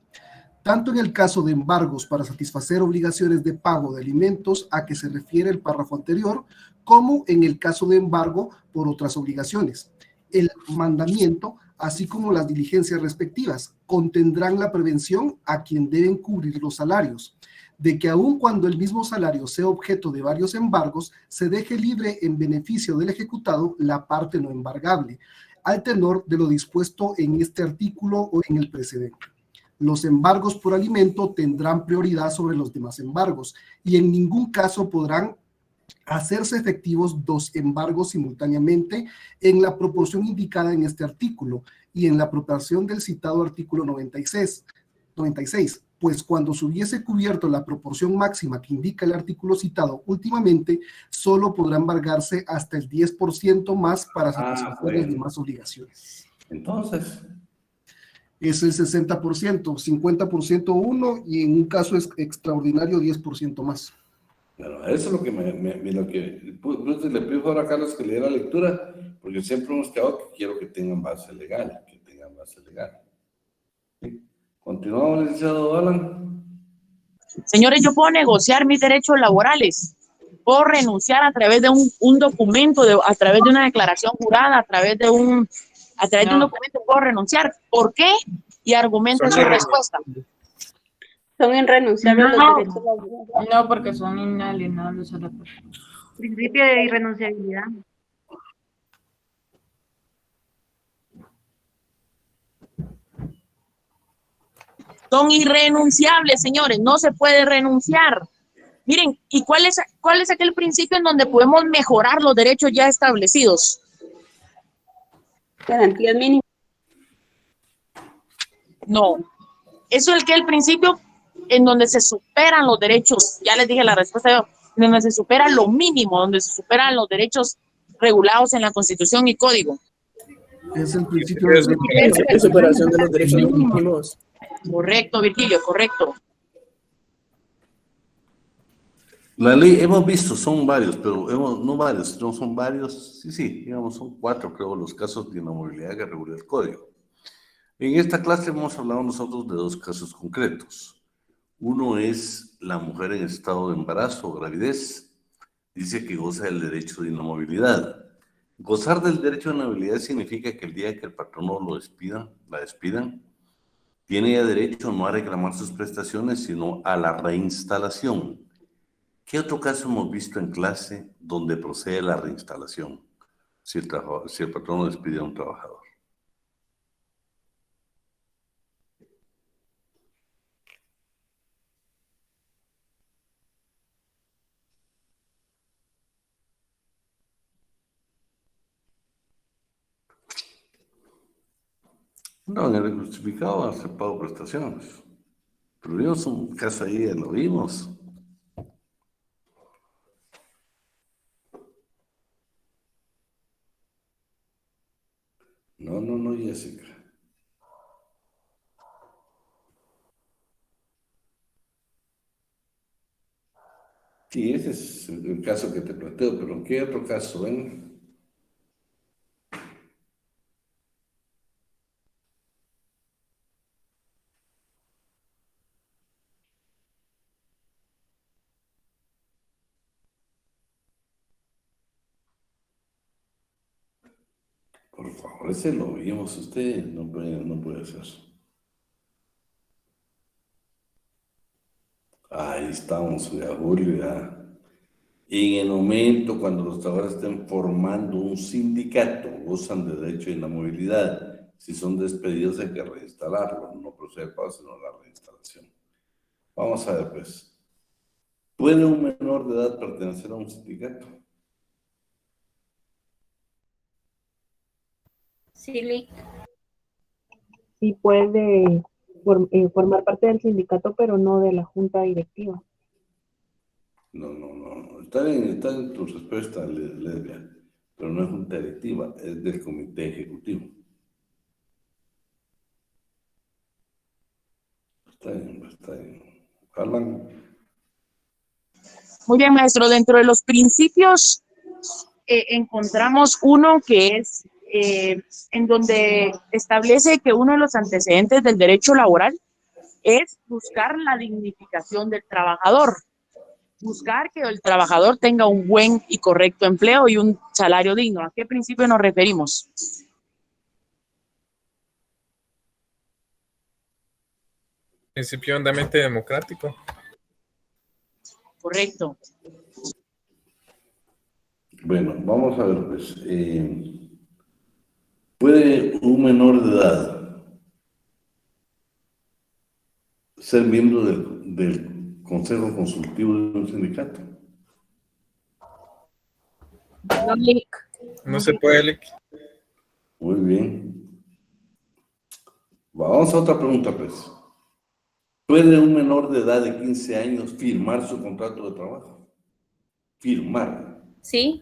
Tanto en el caso de embargos para satisfacer obligaciones de pago de alimentos a que se refiere el párrafo anterior, como en el caso de embargo por otras obligaciones. El mandamiento, así como las diligencias respectivas, contendrán la prevención a quien deben cubrir los salarios, de que aun cuando el mismo salario sea objeto de varios embargos, se deje libre en beneficio del ejecutado la parte no embargable, al tenor de lo dispuesto en este artículo o en el precedente. Los embargos por alimento tendrán prioridad sobre los demás embargos y en ningún caso podrán hacerse efectivos 2 embargos simultáneamente en la proporción indicada en este artículo y en la proporción del citado artículo 96, pues cuando se hubiese cubierto la proporción máxima que indica el artículo citado últimamente, solo podrá embargarse hasta el 10% más para satisfacer las demás obligaciones. Entonces, es el 60%, 50% uno y en un caso extraordinario 10% más. Bueno, eso es lo que le pido ahora a Carlos que le dé la lectura, porque siempre hemos quedado que quiero que tengan base legal, ¿Sí? Continuamos, licenciado Alan. Señores, yo puedo negociar mis derechos laborales. Puedo renunciar a través de un documento, a través de una declaración jurada, a través de un documento puedo renunciar. ¿Por qué? Y argumenta su respuesta. Son irrenunciables los derechos laborales. No, porque son inalienables a la persona. Principio de irrenunciabilidad. Son irrenunciables, señores, no se puede renunciar. Miren, ¿y cuál es aquel principio en donde podemos mejorar los derechos ya establecidos? Garantías mínimas. No, eso es el principio en donde se superan los derechos, ya les dije la respuesta yo, en donde se supera lo mínimo, donde se superan los derechos regulados en la Constitución y Código. Es el principio de superación de los derechos mínimos. Correcto, Virgilio, correcto. La ley, hemos visto, son varios, pero no varios, no son varios, sí, digamos, son 4, creo, los casos de inamovilidad que regula el Código. En esta clase hemos hablado nosotros de 2 casos concretos. Uno es la mujer en estado de embarazo o gravidez. Dice que goza del derecho de inamovilidad. Gozar del derecho de inamovilidad significa que el día que el patrono la despidan, tiene ya derecho no a reclamar sus prestaciones, sino a la reinstalación. ¿Qué otro caso hemos visto en clase donde procede la reinstalación? Si el patrono despide a un trabajador. No, en el justificado hace pago prestaciones. Pero vimos un caso ahí, lo vimos. No, Jessica. Sí, ese es el caso que te planteo, pero ¿en qué otro caso ven? Por favor, ese lo vimos, usted no puede hacer. Ahí estamos, ya, Julio, ya. En el momento cuando los trabajadores estén formando un sindicato, gozan de derecho de inamovilidad. Si son despedidos hay que reinstalarlo, no procede el pago, sino la reinstalación. Vamos a ver, pues. ¿Puede un menor de edad pertenecer a un sindicato? Sí, Sí puede formar parte del sindicato, pero no de la junta directiva. No. Está en tu respuesta, Lesbia, pero no es junta directiva, es del comité ejecutivo. Está bien. Alan. Muy bien, maestro. Dentro de los principios encontramos uno que es en donde establece que uno de los antecedentes del derecho laboral es buscar la dignificación del trabajador, buscar que el trabajador tenga un buen y correcto empleo y un salario digno. ¿A qué principio nos referimos? Principio hondamente democrático. Correcto. Bueno, vamos a ver, pues. ¿Puede un menor de edad ser miembro del consejo consultivo de un sindicato? No, Lick. No se puede, Lick. Muy bien. Vamos a otra pregunta, pues. ¿Puede un menor de edad de 15 años firmar su contrato de trabajo? Firmar. Sí.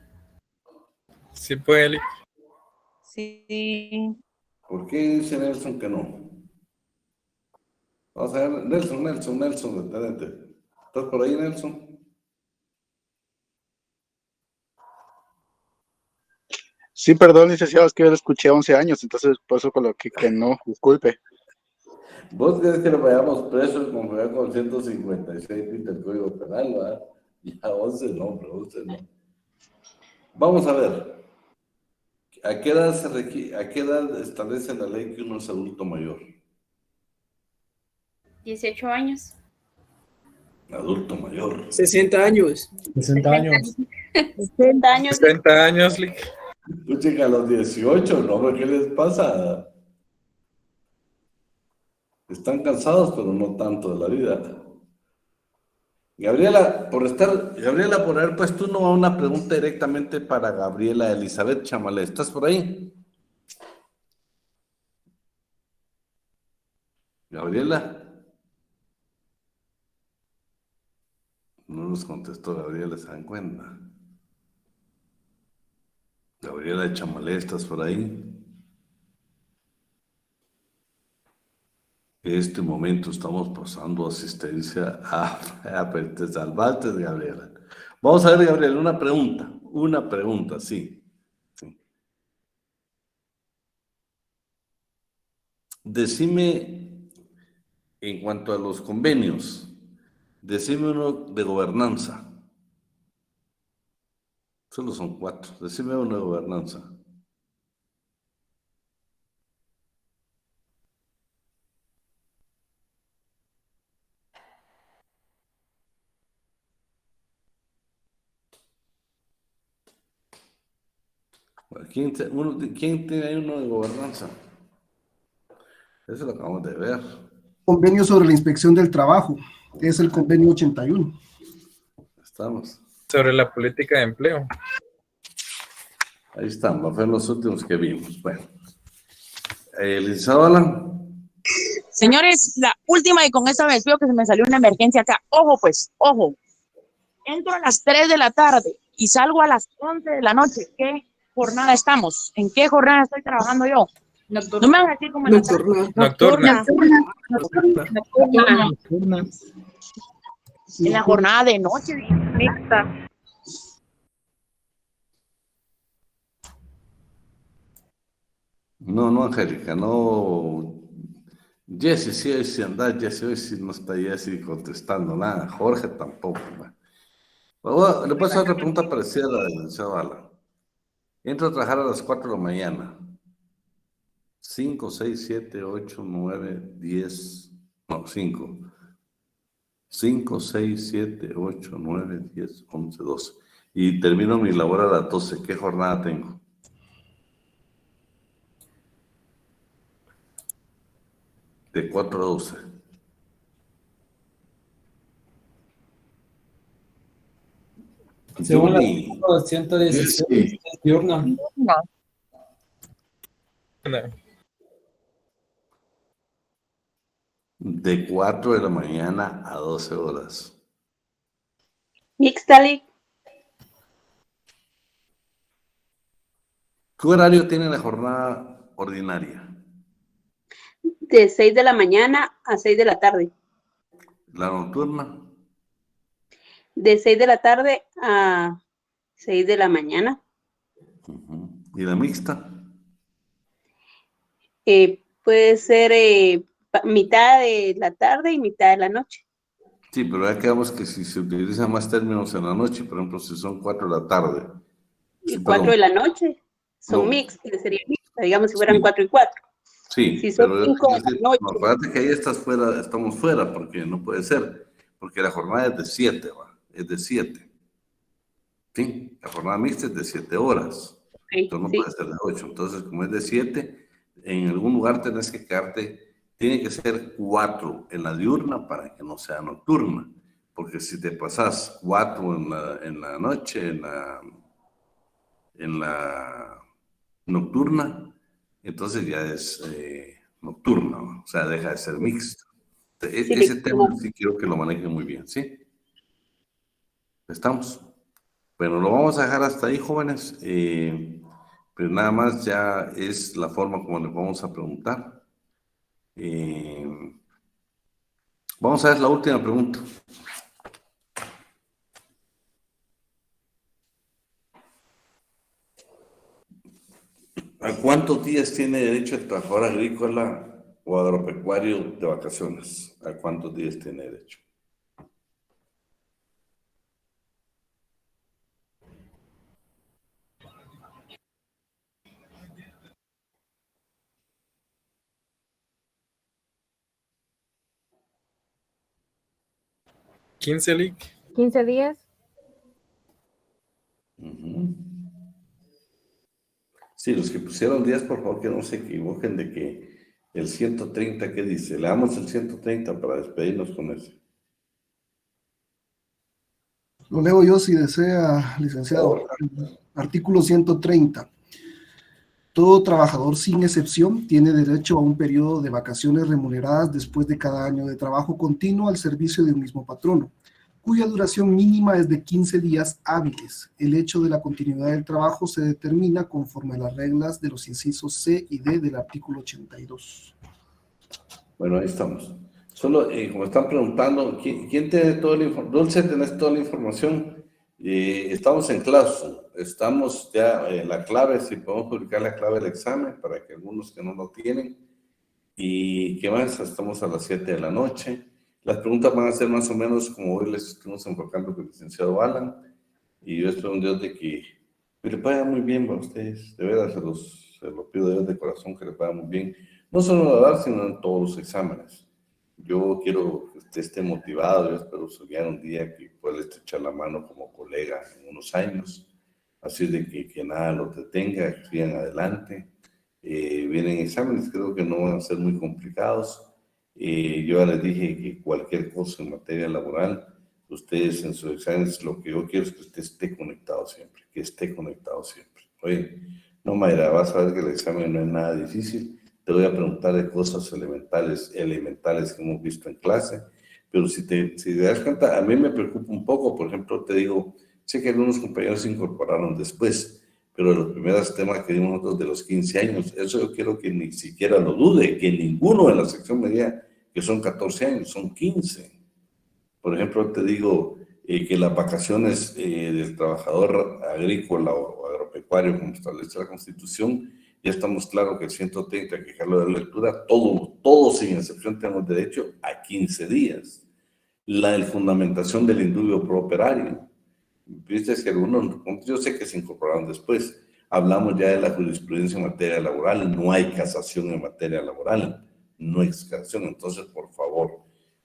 Sí puede, Lick. Sí. ¿Por qué dice Nelson que no? Vamos a ver, Nelson, detenete. ¿Estás por ahí, Nelson? Sí, perdón, licenciado, es que yo lo escuché 11 años, entonces por eso coloqué que no, disculpe. ¿Vos querés que lo vayamos presos con 156 del Código Penal, ¿verdad? Ya 11 no, pero 11 no. Vamos a ver. ¿A qué edad establece la ley que uno es adulto mayor? 18 años. Adulto mayor. 60 años. 60 años. 60 años. 60 años, Lick. Escuchen, a los 18, ¿no? ¿Qué les pasa? Están cansados, pero no tanto de la vida. Gabriela, por haber puesto una pregunta directamente para Gabriela Elizabeth Chamalé. ¿Estás por ahí? Gabriela. No nos contestó Gabriela, ¿se dan cuenta? Gabriela Chamalé, ¿estás por ahí? En este momento estamos pasando asistencia pero te salvaste, Gabriela. Vamos a ver, Gabriela, una pregunta, sí. Decime, en cuanto a los convenios, decime uno de gobernanza. Solo son 4. Decime uno de gobernanza. ¿Quién tiene ahí uno de gobernanza? Eso lo acabamos de ver. Convenio sobre la inspección del trabajo. Es el convenio 81. Estamos. Sobre la política de empleo. Ahí están, va a ser los últimos que vimos. Bueno. Licenciado Alan. Señores, la última y con esta me despido que se me salió una emergencia acá. Ojo pues, ojo. Entro a las 3 de la tarde y salgo a las 11 de la noche. ¿Qué jornada estamos? ¿En qué jornada estoy trabajando yo? No me van a decir cómo en la tarde. Nocturna. Nocturna. En la jornada de noche. Mixta. No, Angélica, no. Jessy, sí, hoy sí anda, Jessy, hoy sí no está Jessy contestando nada. Jorge tampoco. Bueno, le puedo hacer otra pregunta parecida a la del licenciado Alan. Entro a trabajar a las 4 de la mañana. 5, 6, 7, 8, 9, 10. No, 5. 5, 6, 7, 8, 9, 10, 11, 12. Y termino mi labor a las 12. ¿Qué jornada tengo? De 4 a 12. Según la 116, diurna. De 4 de la mañana a 12 horas. Mixta, Lick. ¿Qué horario tiene la jornada ordinaria? De 6 de la mañana a 6 de la tarde. ¿La nocturna? de 6 de la tarde a 6 de la mañana. ¿Y la mixta? Puede ser mitad de la tarde y mitad de la noche. Sí, pero ya quedamos que si se utilizan más términos en la noche, por ejemplo, si son 4 de la tarde. Y Sí, 4 de la noche son No. mix, que sería mixta, digamos si fueran Sí. 4 y 4. Sí, Si son pero 5 de la noche. no, acuérdate que ahí estamos fuera, porque no puede ser, porque la jornada es de 7, es de 7. Sí, la jornada mixta es de 7 horas, entonces no puede ser de 8. Entonces, como es de 7, en algún lugar tenés que quedarte, tiene que ser 4 en la diurna para que no sea nocturna, porque si te pasas 4 en la noche, en la nocturna, entonces ya es nocturna, ¿no? O sea, deja de ser mixto. Ese tema sí quiero que lo manejen muy bien, ¿sí? ¿Estamos? Bueno, lo vamos a dejar hasta ahí, jóvenes. Pero nada más ya es la forma como les vamos a preguntar. Vamos a ver la última pregunta. ¿A cuántos días tiene derecho el trabajador agrícola o agropecuario de vacaciones? ¿A cuántos días tiene derecho? ¿15, Lick? 15 días. Sí, los que pusieron días, por favor, que no se equivoquen de que el 130, ¿qué dice? Le damos el 130 para despedirnos con ese. Lo leo yo si desea, licenciado. Artículo 130. Todo trabajador, sin excepción, tiene derecho a un periodo de vacaciones remuneradas después de cada año de trabajo continuo al servicio de un mismo patrono, cuya duración mínima es de 15 días hábiles. El hecho de la continuidad del trabajo se determina conforme a las reglas de los incisos C y D del artículo 82. Bueno, ahí estamos. Solo, como están preguntando, ¿quién tiene toda la información? Dulce, ¿tenés toda la información? Estamos en clase, estamos ya en la clave, si podemos publicar la clave del examen para que algunos que no lo tienen. ¿Y qué más? Estamos a las 7 de la noche. Las preguntas van a ser más o menos como hoy les estuvimos enfocando con el licenciado Alan. Y yo espero un Dios de que les vaya muy bien para ustedes. De verdad, se lo pido de Dios de corazón que les vaya muy bien. No solo en la DAR, sino en todos los exámenes. Yo quiero que usted esté motivado. Yo espero soñar un día que pueda estrechar la mano como colega en unos años. Así de que nada los detenga, que sigan adelante. Vienen exámenes, creo que no van a ser muy complicados. Yo ya les dije que cualquier cosa en materia laboral, ustedes en sus exámenes, lo que yo quiero es que usted esté conectado siempre, que esté conectado siempre. Oye, no, Mayra, vas a ver que el examen no es nada difícil. Te voy a preguntar de cosas elementales que hemos visto en clase, pero si te das cuenta, a mí me preocupa un poco. Por ejemplo, te digo, sé que algunos compañeros se incorporaron después, pero de los primeros temas que dimos nosotros de los 15 años, eso yo quiero que ni siquiera lo dude, que ninguno en la sección media, que son 14 años, son 15. Por ejemplo, te digo que las vacaciones del trabajador agrícola o agropecuario, como establece la Constitución, ya estamos claros que el 130, que dejarlo de lectura, todos sin excepción tenemos derecho a 15 días. La fundamentación del indubio pro operario. Viste que algunos, yo sé que se incorporaron después, hablamos ya de la jurisprudencia en materia laboral, no hay casación en materia laboral, no hay casación. Entonces, por favor,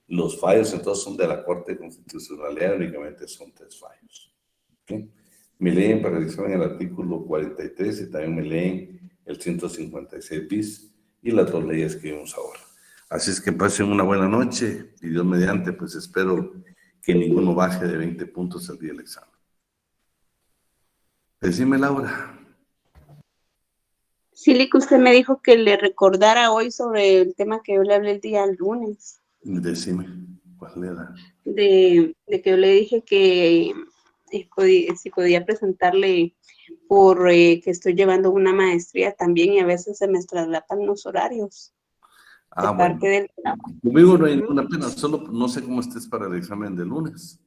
los fallos entonces son de la Corte de Constitucionalidad, únicamente son 3 fallos. ¿Okay? Me leen para el examen el artículo 43 y también me leen el 156 bis y las 2 leyes que vimos ahora. Así es que pasen una buena noche y Dios mediante, pues espero que ninguno baje de 20 puntos el día del examen. Decime, Laura. Sí, Lick, usted me dijo que le recordara hoy sobre el tema que yo le hablé el día lunes. Decime, ¿cuál era? De que yo le dije que si podía presentarle por que estoy llevando una maestría también y a veces se me traslapan los horarios. Bueno. Conmigo no hay ninguna pena, solo no sé cómo estés para el examen de lunes.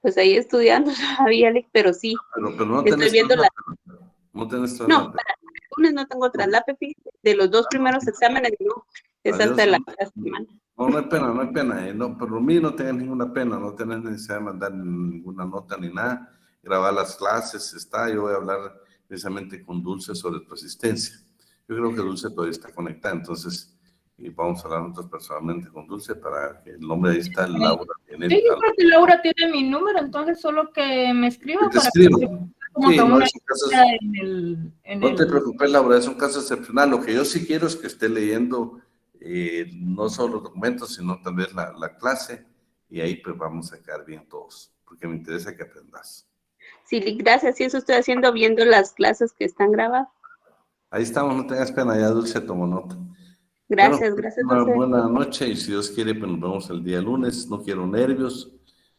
Pues ahí estudiando todavía, Lick, pero sí. Pero no Estoy tenés viendo la... traslape. No tenés No, traslape. para el lunes no tengo traslape, fíjate. De los 2 primeros exámenes, no. Es Adiós. hasta la semana. No, no hay pena, no hay pena. No, por mí no tengas ninguna pena, no tenés necesidad de mandar ninguna nota ni nada. Grabar las clases, yo voy a hablar precisamente con Dulce sobre tu asistencia. Yo creo que Dulce todavía está conectada, entonces y vamos a hablar nosotros personalmente con Dulce para que el nombre ahí está, Laura. Sí, yo creo que Laura tiene mi número, entonces solo que me escriba para escribo. que como Sí, que no, una esos casos- lista en No te el- preocupes, Laura, es un caso excepcional. Lo que yo sí quiero es que esté leyendo no solo los documentos, sino tal vez la clase, y ahí pues vamos a quedar bien todos, porque me interesa que aprendas. Sí, Lick, gracias. Sí, eso estoy haciendo, viendo las clases que están grabadas. Ahí estamos, no tengas pena, ya Dulce tomó nota. Gracias, Bueno, gracias, una Dulce. buena noche y si Dios quiere, pues nos vemos el día lunes. No quiero nervios.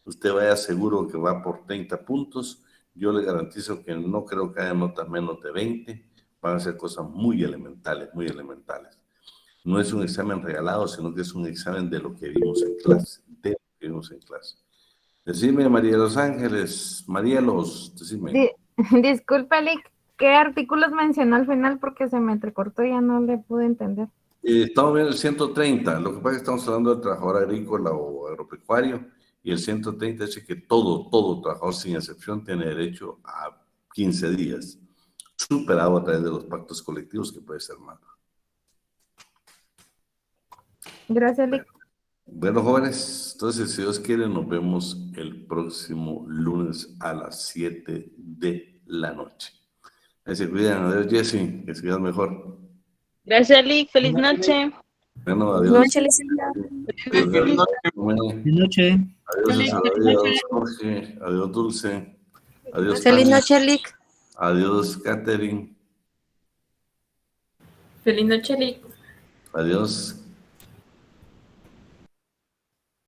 Usted vaya seguro que va por 30 puntos. Yo le garantizo que no creo que haya nota menos de 20. Van a ser cosas muy elementales, muy elementales. No es un examen regalado, sino que es un examen de lo que vimos en clase. De lo que vimos en clase. Decime, María de los Ángeles. María Los, decime. Disculpe, Lick, ¿qué artículos mencionó al final? Porque se me entrecortó y ya no le pude entender. Estamos viendo el 130, lo que pasa es que estamos hablando del trabajador agrícola o agropecuario, y el 130 dice que todo trabajador sin excepción tiene derecho a 15 días, superado a través de los pactos colectivos, que puede ser más. Gracias, Lick. Bueno, jóvenes, entonces si Dios quiere nos vemos el próximo lunes a las 7 de la noche. Ahí se cuidan, adiós Jessy, que sigas mejor. Gracias, Lick. Feliz noche. Bueno, adiós. Noche, Licencia. Feliz noche. Adiós, Jorge. Adiós, Dulce. Adiós, Feliz Tania. noche, Lick. Adiós, Catherine. Feliz noche, Lick. Adiós,